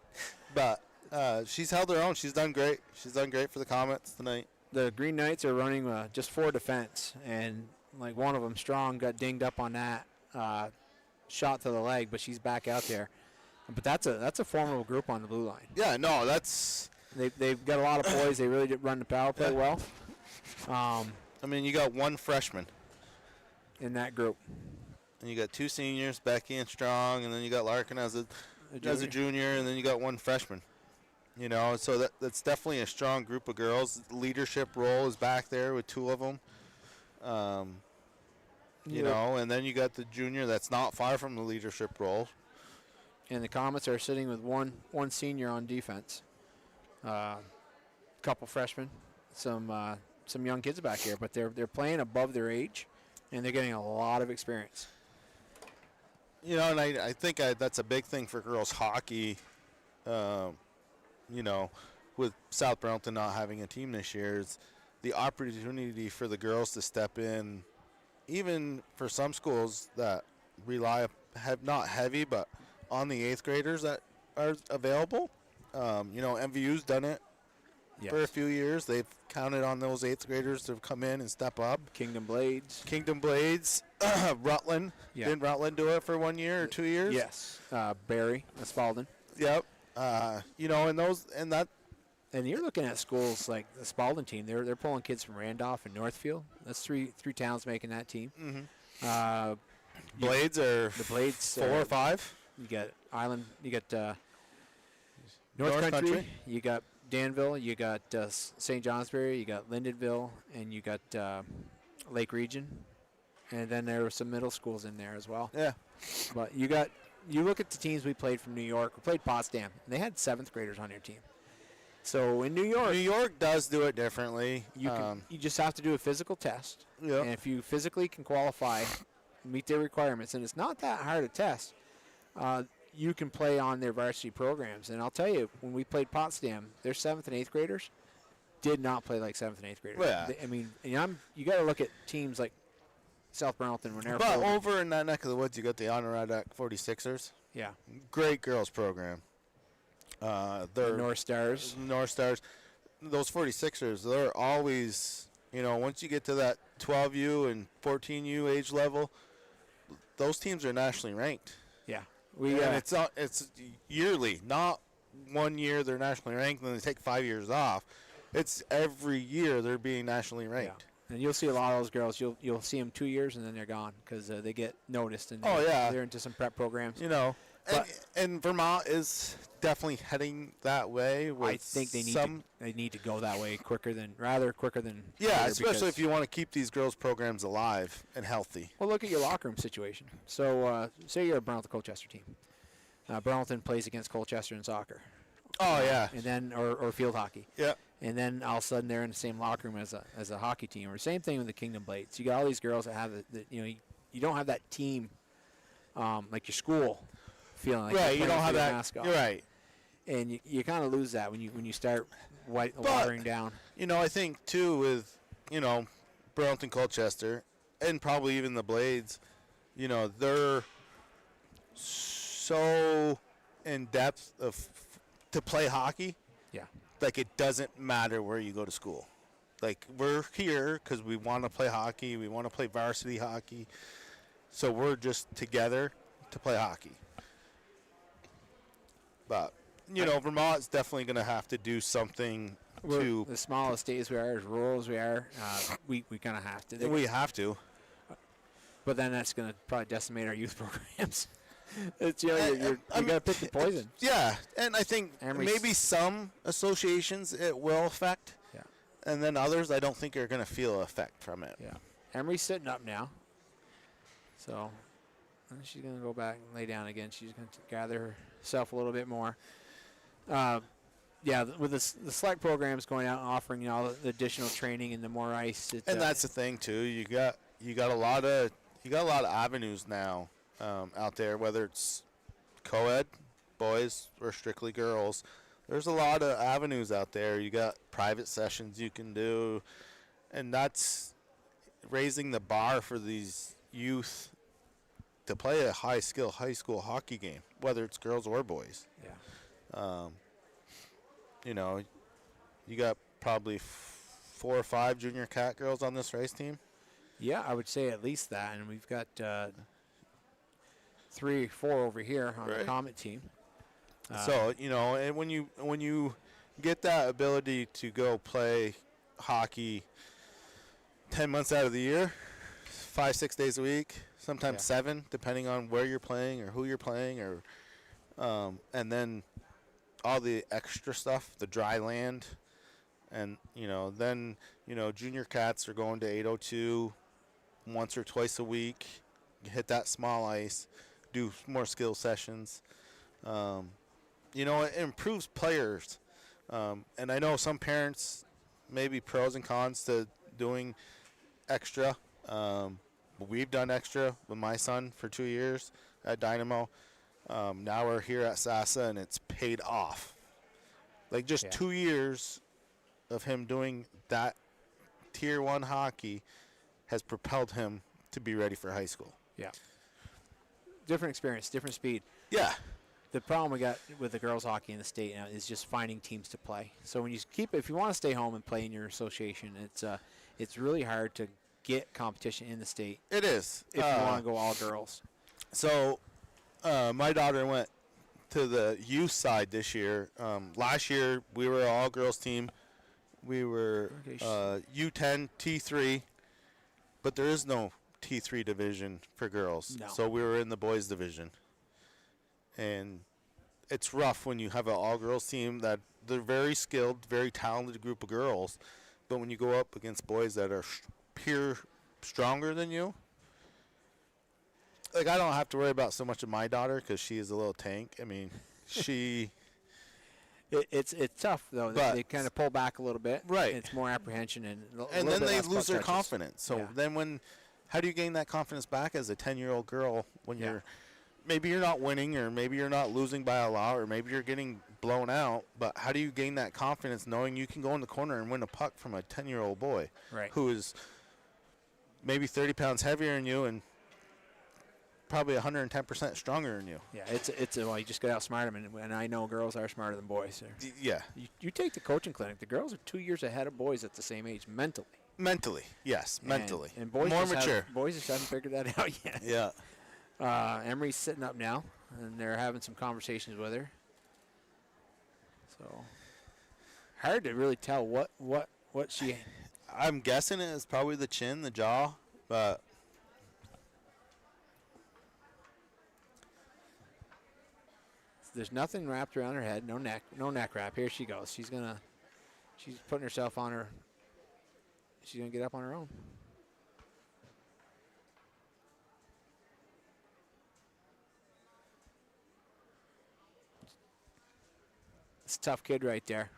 But she's held her own. She's done great. She's done great for the Comets tonight. The Green Knights are running just 4 defense, and like one of them, Strong, got dinged up on that shot to the leg, but she's back out there. But that's a formidable group on the blue line. Yeah, no, that's they've got a lot of poise. They really did run the power play well. I mean, you got 1 freshman in that group, and you got 2 seniors, Becky and Strong, and then you got Larkin as a junior, and then you got 1 freshman. So that's definitely a strong group of girls. Leadership role is back there with 2 of them. And then you got the junior that's not far from the leadership role. And the Comets are sitting with one senior on defense, couple freshmen, some young kids back here, but they're playing above their age, and they're getting a lot of experience. And I think that's a big thing for girls hockey. With South Burlington not having a team this year, is the opportunity for the girls to step in, even for some schools that not heavy, but on the 8th graders that are available. MVU's done it for a few years. They've counted on those 8th graders to come in and step up. Kingdom Blades. Rutland. Yeah. Didn't Rutland do it for 1 year or 2 years? Yes. Barry, Spalding. Yep. And you're looking at schools like the Spalding team. They're pulling kids from Randolph and Northfield. That's three towns making that team. Mm-hmm. Blades are the Blades 4 or 5. You got Island. You got North Country. You got Danville. You got St. Johnsbury. You got Lindenville, and you got Lake Region. And then there were some middle schools in there as well. Yeah. But you look at the teams we played from New York. We played Potsdam, and they had 7th graders on their team. So in New York does do it differently. You just have to do a physical test. Yep. And if you physically can qualify, meet their requirements, and it's not that hard a test, you can play on their varsity programs. And I'll tell you, when we played Potsdam, their 7th and 8th graders did not play like 7th and 8th graders. Yeah. I mean, you got to look at teams like South Burlington when they're But over in that neck of the woods, you got the Adirondack 46ers. Yeah. Great girls program. They're North Stars. North Stars. Those 46ers, they're always, once you get to that 12U and 14U age level, those teams are nationally ranked. Yeah. And it's yearly, not 1 year they're nationally ranked and then they take 5 years off. It's every year they're being nationally ranked. Yeah. And you'll see a lot of those girls. You'll see them 2 years and then they're gone because they get noticed and they're into some prep programs. And Vermont is definitely heading that way. I think they need to go that way quicker than Yeah, especially if you want to keep these girls programs alive and healthy. Well, look at your locker room situation. So say you're a Burlington Colchester team. Burlington plays against Colchester in soccer. Oh yeah. And then or field hockey. Yeah. And then all of a sudden they're in the same locker room as a hockey team. Or same thing with the Kingdom Blades. You got all these girls that have you don't have that team like your school feeling like right. You don't have that. Mascot. You're right. And you kind of lose that when you start watering down. I think too with Burlington Colchester and probably even the Blades, they're so in depth to play hockey. Yeah. Like it doesn't matter where you go to school. Like we're here because we want to play hockey. We want to play varsity hockey. So we're just together to play hockey. But Vermont's definitely going to have to do something to. The small as state as we are, as rural as we are, we kind of have to. We have to. But then that's going to probably decimate our youth programs. It's you got to pick the poison. Yeah, and I think maybe some associations it will affect. Yeah. And then others, I don't think are going to feel effect from it. Yeah. Emery's sitting up now. So she's going to go back and lay down again. She's going to gather herself a little bit more. With the select programs going out and offering all the additional training and the more ice. And that's the thing too. You got a lot of avenues now out there, whether it's co-ed boys or strictly girls. There's a lot of avenues out there. You got private sessions you can do, and that's raising the bar for these youth to play a high-skill high school hockey game, whether it's girls or boys. Yeah. You got probably 4 or 5 junior cat girls on this race team. Yeah, I would say at least that, and we've got 3 or 4 over here on the Comet team. And when you get that ability to go play hockey 10 months out of the year, 5-6 days a week, sometimes 7, depending on where you're playing or who you're playing, or and then all the extra stuff, the dry land, and then junior cats are going to 802 once or twice a week, hit that small ice, do more skill sessions. It improves players, and I know some parents maybe pros and cons to doing extra. We've done extra with my son for 2 years at Dynamo. Now we're here at SASA, and it's paid off. Like just 2 years of him doing that Tier 1 hockey has propelled him to be ready for high school. Yeah. Different experience, different speed. Yeah. The problem we got with the girls hockey in the state now is just finding teams to play. So when if you want to stay home and play in your association, it's really hard to get competition in the state. It is. If you want to go all girls. So my daughter went to the youth side this year. Last year we were an all girls team. We were U10 T3, but there is no T3 division for girls. No. So we were in the boys division. And it's rough when you have an all-girls team that they're very skilled, very talented group of girls, but when you go up against boys that are pure stronger than you, like I don't have to worry about so much of my daughter because she is a little tank. I mean, she... It's tough, though. They kind of pull back a little bit. Right. It's more apprehension. And then they lose their confidence. So then how do you gain that confidence back as a 10-year-old girl when you're maybe you're not winning, or maybe you're not losing by a lot, or maybe you're getting blown out, but how do you gain that confidence knowing you can go in the corner and win a puck from a 10-year-old boy who is maybe 30 pounds heavier than you and probably 110% stronger than you? Yeah, well, you just got to outsmart them, and I know girls are smarter than boys. Yeah. You take the coaching clinic. The girls are 2 years ahead of boys at the same age mentally. Mentally, yes, mentally. And boys more mature. Boys just haven't figured that out yet. Yeah. Emery's sitting up now, and they're having some conversations with her. So hard to really tell what she. I'm guessing it is probably the chin, the jaw, but there's nothing wrapped around her head. No neck wrap. Here she goes. She's putting herself on her. She's gonna get up on her own. It's a tough kid right there.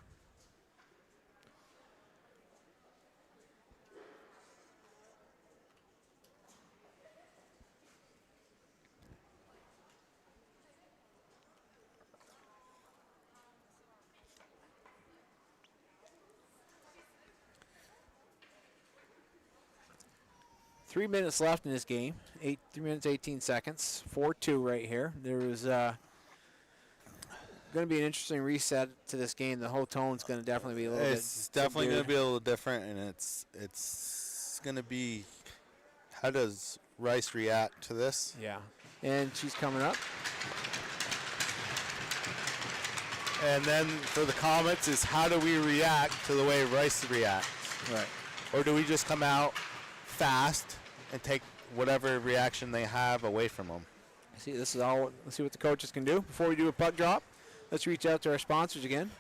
Three minutes left in this game. 3 minutes, 18 seconds. 4-2 right here. There was going to be an interesting reset to this game. The whole tone's going to definitely be a little bit. It's definitely going to be a little different, and it's going to be, how does Rice react to this? Yeah, and she's coming up. And then for the Comets is, how do we react to the way Rice reacts? Right. Or do we just come out fast and take whatever reaction they have away from them? See, this is all. Let's see what the coaches can do. Before we do a puck drop, let's reach out to our sponsors again.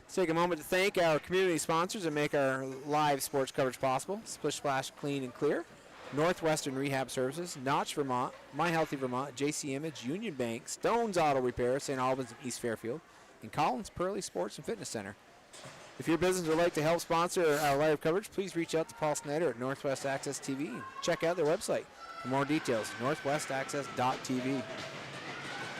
Let's take a moment to thank our community sponsors that make our live sports coverage possible. Splish Splash Clean and Clear, Northwestern Rehab Services, Notch Vermont, My Healthy Vermont, JC Image, Union Bank, Stone's Auto Repair, St. Albans and East Fairfield, and Collins Pearly Sports and Fitness Center. If your business would like to help sponsor our live coverage, please reach out to Paul Snyder at Northwest Access TV and check out their website for more details, northwestaccess.tv.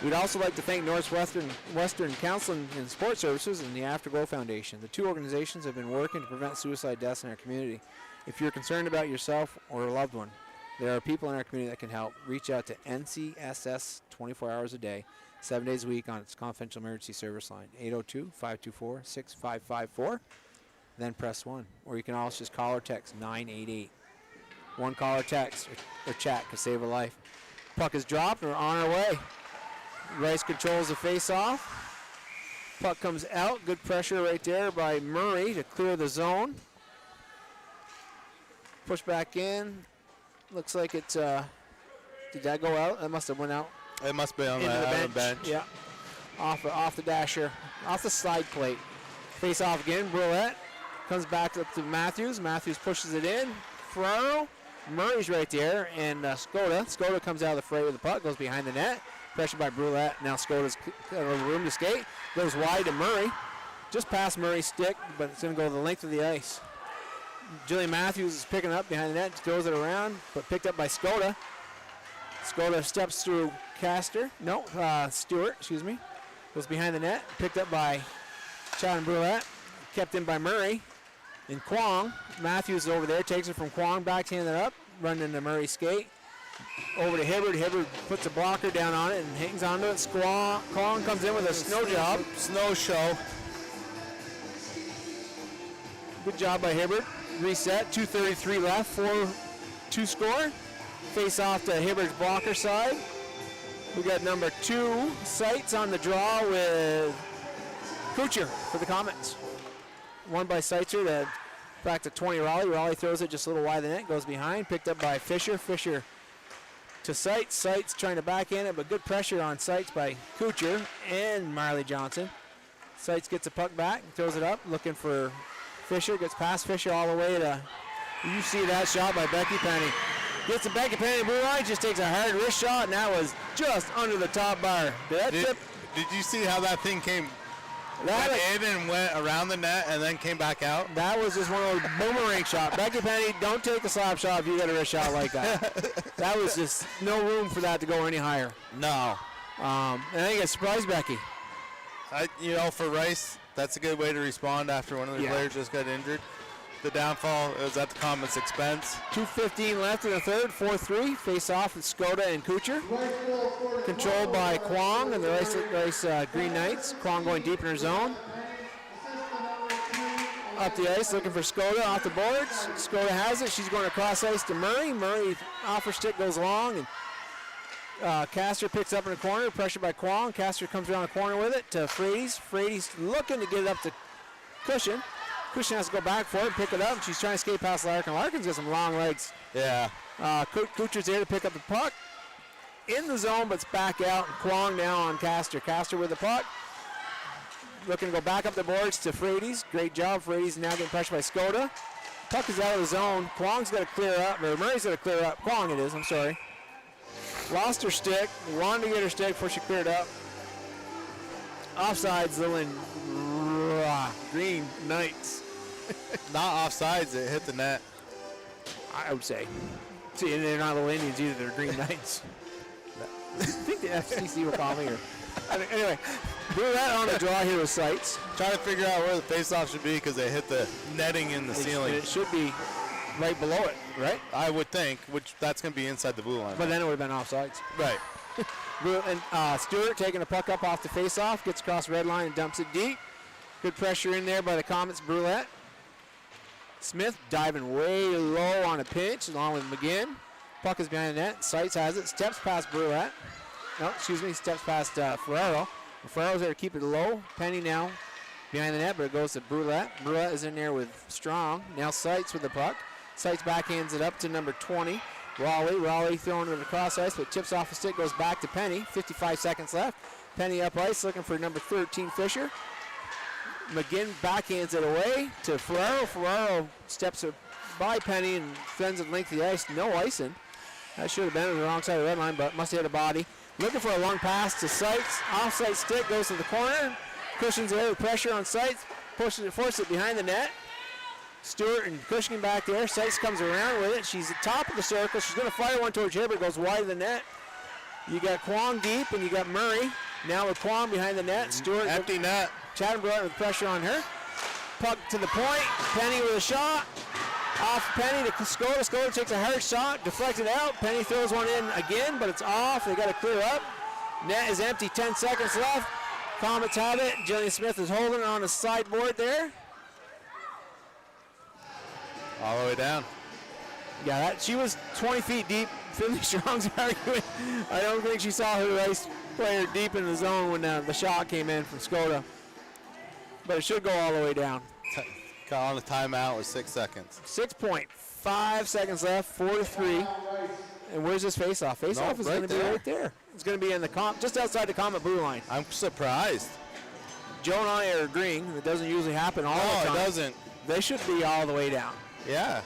We'd also like to thank Western Counseling and Support Services and the Afterglow Foundation. The two organizations have been working to prevent suicide deaths in our community. If you're concerned about yourself or a loved one, there are people in our community that can help. Reach out to NCSS 24 hours a day, 7 days a week on its confidential emergency service line, 802-524-6554. Then press 1. Or you can also just call or text 988. One call or text or chat could save a life. Puck is dropped. We're on our way. Rice controls the face-off. Puck comes out. Good pressure right there by Murray to clear the zone. Push back in. Looks like it's, did that go out? That must have went out. It must be on the bench. Yeah. Off the dasher. Off the slide plate. Face off again. Brulette comes back up to Matthews. Matthews pushes it in. Ferraro. Murray's right there. And Skoda. Skoda comes out of the fray with the puck. Goes behind the net. Pressure by Brulette. Now Skoda's got a little room to skate. Goes wide to Murray. Just past Murray's stick, but it's going to go the length of the ice. Jillian Matthews is picking up behind the net. Throws it around, but picked up by Skoda. Skoda steps through Stewart, excuse me. Goes behind the net, picked up by Chad and Brulette, kept in by Murray. And Kwong, Matthews is over there, takes it from Kwong, backhand it up, running into Murray's skate. Over to Hibbard. Hibbard puts a blocker down on it and hangs onto it. Kwong comes in with a snow job. Snow show. Good job by Hibbard. Reset, 2:33 left, 4-2 score. Face off to Hibbard's blocker side. We got number 2, Seitz on the draw with Kucher for the Comets. One by Seitzer back to 20 Raleigh. Raleigh throws it just a little wide of the net, goes behind. Picked up by Fisher. Fisher to Seitz. Seitz trying to backhand it, but good pressure on Seitz by Kucher and Marley Johnson. Seitz gets a puck back, throws it up, looking for Fisher. Gets past Fisher all the way to, you see that shot by Becky Penny. Gets to Becky Penny, blue line, just takes a hard wrist shot, and that was just under the top bar. Did you see how that thing came in and went around the net and then came back out? That was just one of those boomerang shots. Becky Penny, don't take a slap shot if you get a wrist shot like that. That was just no room for that to go any higher. No. And I think it surprised Becky. For Rice, that's a good way to respond after one of their players just got injured. The downfall was at the Comet's expense. 2:15 left in the third, 4-3. Face off with Skoda and Kucher. Controlled by Kwong and the Rice Green Knights. Kwong going deep in her zone. Up the ice, looking for Skoda off the boards. Skoda has it. She's going across ice to Murray. Murray off her stick goes long, and Castor picks up in the corner. Pressure by Kwong. Castor comes around the corner with it to Frades. Frades looking to get it up to Cushion. Cushion has to go back for it and pick it up. She's trying to skate past Larkin. Larkin's got some long legs. Yeah. Kucher's there to pick up the puck. In the zone, but it's back out. And Kwong now on Castor. Castor with the puck. Looking to go back up the boards to Frades. Great job. Frades now getting pressured by Skoda. Puck is out of the zone. Kwong's got to clear up, or Murray's got to clear up. Kwong it is, I'm sorry. Lost her stick. Wanted to get her stick before she cleared up. Offsides, Lillian Green Knights. Not offsides, it hit the net. I would say. See, they're not little Indians either, they're Green Knights. I think the FCC will call me. Anyway, Brulette on the draw here with Sights. Trying to figure out where the face-off should be because they hit the netting in the ceiling. It should be right below it, right? I would think, which that's going to be inside the blue line. But then it would have been offsides. Right. And Stewart taking the puck up off the face-off, gets across the red line and dumps it deep. Good pressure in there by the Comets, Brulette. Smith diving way low on a pinch along with McGinn. Puck is behind the net. Sights has it. Steps past Brulette. No, excuse me. Steps past Ferrero. Ferrero's there to keep it low. Penny now behind the net, but it goes to Brulette. Brulette is in there with Strong. Now Sights with the puck. Sights backhands it up to number 20. Raleigh throwing it across ice, but tips off the stick, goes back to Penny. 55 seconds left. Penny up ice looking for number 13, Fisher. McGinn backhands it away to Ferrero. Ferrero steps by Penny and fends it length of the ice. No icing. That should have been on the wrong side of the red line, but must have hit a body. Looking for a long pass to Sights. Offside stick goes to the corner. Cushions there with pressure on Sights. Forces it behind the net. Stewart and Cushing back there. Sights comes around with it. She's at the top of the circle. She's going to fire one towards Hibbert. Goes wide of the net. You got Kwong deep and you got Murray. Now with Kwong behind the net. Stewart. Empty net. Chatham brought with pressure on her. Puck to the point. Penny with a shot. Off Penny to Skoda. Skoda takes a hard shot. Deflected out. Penny throws one in again, but it's off. They got to clear up. Net is empty. 10 seconds left. Comets have it. Jillian Smith is holding it on the sideboard there. All the way down. Yeah, she was 20 feet deep. Finley Strong's arguing. I don't think she saw her Rice player deep in the zone when the shot came in from Skoda. But it should go all the way down. On a timeout with 6 seconds. 6.5 seconds left, 4-3. And where's this face-off? Face-off is going to be right there. It's going to be in the just outside the Comet blue line. I'm surprised. Joe and I are agreeing. It doesn't usually happen all the time. No, it doesn't. They should be all the way down. Yeah.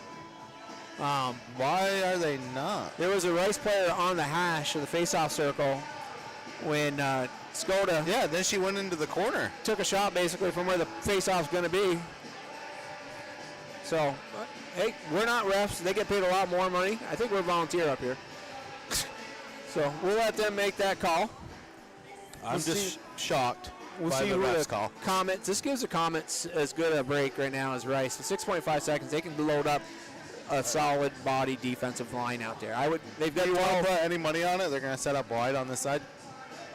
Why are they not? There was a Rice player on the hash of the face-off circle when Skoda. Yeah, then she went into the corner. Took a shot basically from where the face-off's going to be. So, hey, we're not refs. They get paid a lot more money. I think we're volunteer up here. So we'll let them make that call. I'm just shocked. We'll by see the who refs the call. Comets. This gives the Comets as good a break right now as Rice. So 6.5 seconds. They can load up a solid body defensive line out there. They've got Do you want 12. to put any money on it? They're going to set up wide on this side.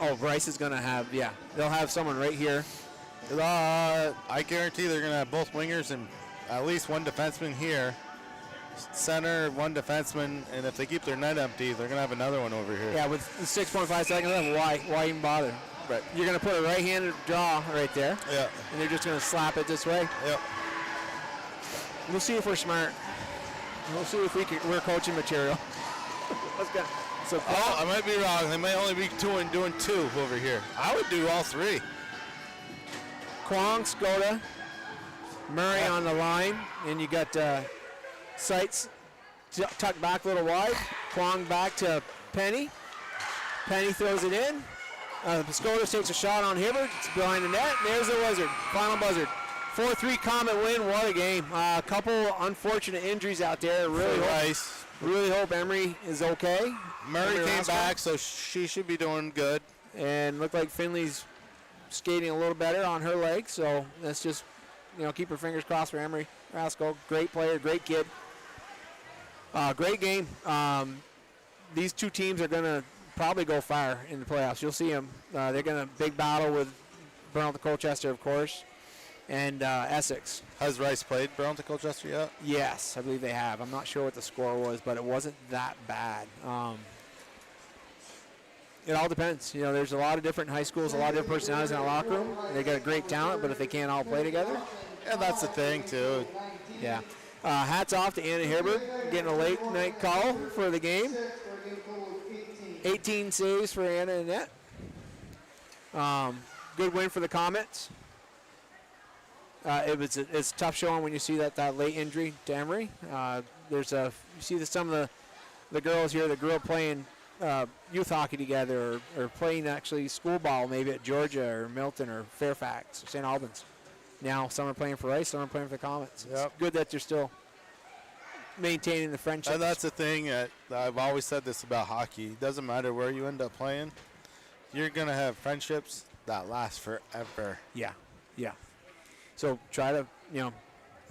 Oh, Rice is going to have, yeah. They'll have someone right here. I guarantee they're going to have both wingers and at least one defenseman here. Center, one defenseman, and if they keep their net empty, they're going to have another one over here. Yeah, with 6.5 seconds left, why even bother? Right. You're going to put a right-handed draw right there. Yeah. And they're just going to slap it this way. Yep. We'll see if we're smart. We'll see if we're coaching material. Let's go. So, I might be wrong. They might only be doing two over here. I would do all three. Kwong, Skoda, Murray on the line, and you got Sights tucked back a little wide. Kwong back to Penny. Penny throws it in. Skoda takes a shot on Hibbert. It's behind the net. There's the Wizard. Final buzzard. 4-3 Comet win. What a game. A couple unfortunate injuries out there. Really hope Emery is okay. Murray came back, so she should be doing good. and looked like Finley's skating a little better on her leg. So let's just, keep our fingers crossed for Emery Rascal. Great player, great kid. Great game. These two teams are going to probably go far in the playoffs. You'll see them. They're going to big battle with Burlington Colchester, of course, and Essex. Has Rice played Burlington Colchester yet? Yes, I believe they have. I'm not sure what the score was, but it wasn't that bad. It all depends. There's a lot of different high schools, a lot of different personalities in the locker room. They got a great talent, but if they can't all play together. And that's the thing, too. Yeah. Hats off to Anna Hirbert getting a late night call for the game. 18 saves for Anna in net. Good win for the Comets. It's a tough showing when you see that late injury to Emery. You see some of the girls here that grew up playing youth hockey together or playing actually school ball maybe at Georgia or Milton or Fairfax or St. Albans. Now some are playing for Rice, some are playing for the Comets. Yep. It's good that you're still maintaining the friendship. And that's the thing that I've always said this about hockey. It doesn't matter where you end up playing. You're going to have friendships that last forever. Yeah. So try to,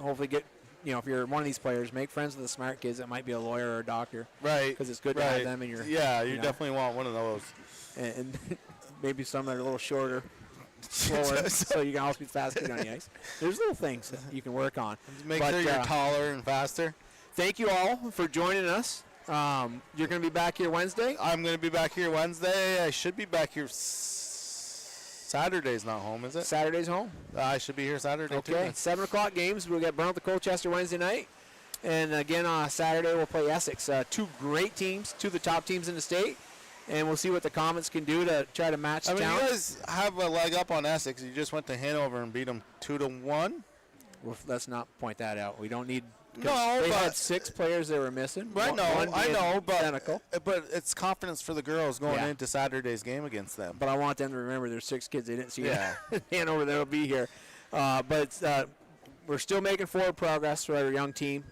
hopefully get, if you're one of these players, make friends with the smart kids that might be a lawyer or a doctor. Right. Because it's good to have them in your. Yeah, you definitely want one of those. And maybe some that are a little shorter, slower, so you can also be faster on the ice. There's little things that you can work on. Make sure you're taller and faster. Thank you all for joining us. You're going to be back here Wednesday? I'm going to be back here Wednesday. I should be back here Saturday's not home, is it? Saturday's home. I should be here Saturday, too. Okay, 7 o'clock games. We'll get Burlington Colchester Wednesday night. And again, on Saturday, we'll play Essex. Two great teams, two of the top teams in the state. And we'll see what the Comets can do to try to match the talent. You guys have a leg up on Essex. You just went to Hanover and beat them 2-1. Well, let's not point that out. We don't need. No, they had 6 players they were missing. I know, but it's confidence for the girls going into Saturday's game against them. But I want them to remember there's 6 kids they didn't see. Yeah, Hanover that'll be here. But we're still making forward progress for our young team,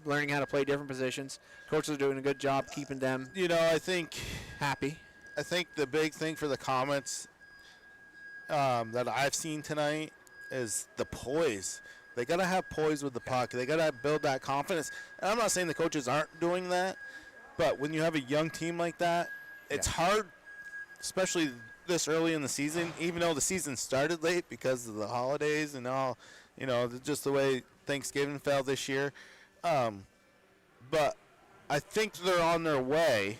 learning how to play different positions. Coaches are doing a good job keeping them. I think happy. I think the big thing for the Comets that I've seen tonight is the poise. They got to have poise with the puck. They got to build that confidence. And I'm not saying the coaches aren't doing that, but when you have a young team like that, it's hard, especially this early in the season, even though the season started late because of the holidays and all, just the way Thanksgiving fell this year. But I think they're on their way.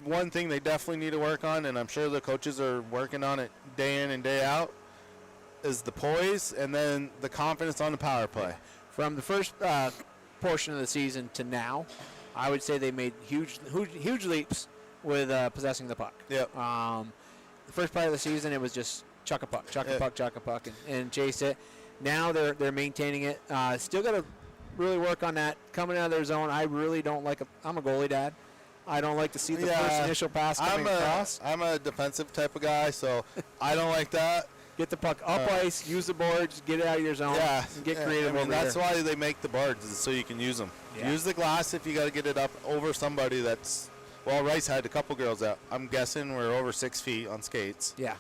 One thing they definitely need to work on, and I'm sure the coaches are working on it day in and day out, is the poise and then the confidence on the power play. From the first portion of the season to now, I would say they made huge leaps with possessing the puck. Yep. The first part of the season, it was just chuck a puck, and chase it. Now they're maintaining it. Still got to really work on that. Coming out of their zone, I really don't like I'm a goalie dad. I don't like to see the first initial pass coming across. I'm a defensive type of guy, so I don't like that. Get the puck up ice, use the boards, get it out of your zone, and get creative. That's why they make the boards, is so you can use them. Yeah. Use the glass if you got to get it up over somebody that's, Rice had a couple girls out. I'm guessing we're over 6 feet on skates. Yeah.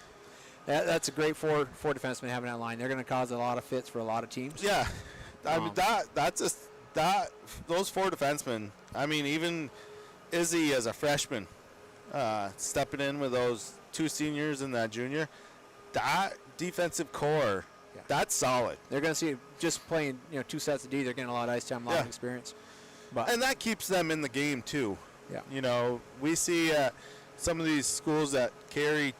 That's a great four defensemen having that line. They're going to cause a lot of fits for a lot of teams. Yeah. I mean, those 4 defensemen, I mean, even Izzy as a freshman, stepping in with those 2 seniors and that junior, that defensive core, that's solid. They're going to see just playing, 2 sets of D. They're getting a lot of ice time, a lot of experience. And that keeps them in the game too. Yeah. We see some of these schools that carry,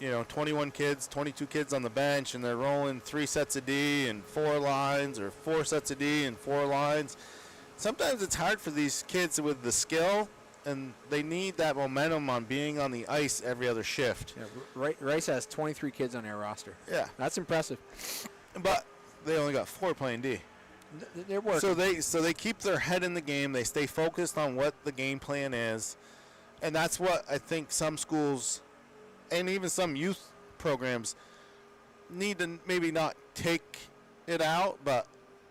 21 kids, 22 kids on the bench, and they're rolling 3 sets of D and 4 lines, or 4 sets of D and 4 lines. Sometimes it's hard for these kids with the skill, and they need that momentum on being on the ice every other shift. Yeah, Rice has 23 kids on their roster. Yeah. That's impressive. But they only got 4 playing D. They're working. So they keep their head in the game. They stay focused on what the game plan is. And that's what I think some schools and even some youth programs need to maybe not take it out, but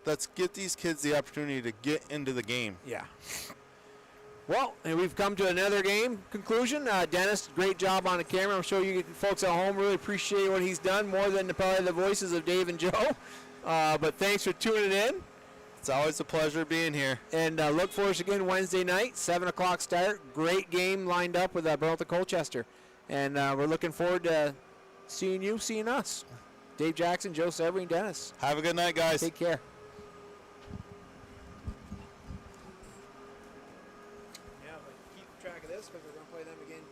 let's get these kids the opportunity to get into the game. Yeah. Well, and that's what we're going to do. We're going to try to, keep them focused on what the game plan is. And that's what I think some schools and even some youth programs need to maybe not take it out, but let's get these kids the opportunity to get into the game. Yeah. Well, and that's what we're going to do. We're going to try to, keep them focused on what the game plan is. And that's what I think some schools and even some youth programs need to maybe not take it out, but let's get these kids the opportunity to get into the game. Yeah. Well, and we've come to another game conclusion. Dennis, great job on the camera. I'm sure you folks at home really appreciate what he's done more than probably the voices of Dave and Joe. But thanks for tuning in. It's always a pleasure being here. And look for us again Wednesday night, 7 o'clock start. Great game lined up with Burlington Colchester. And we're looking forward to seeing us. Dave Jackson, Joe Severy, Dennis. Have a good night, guys. Take care. Yeah, but keep track of this because we're going to play them again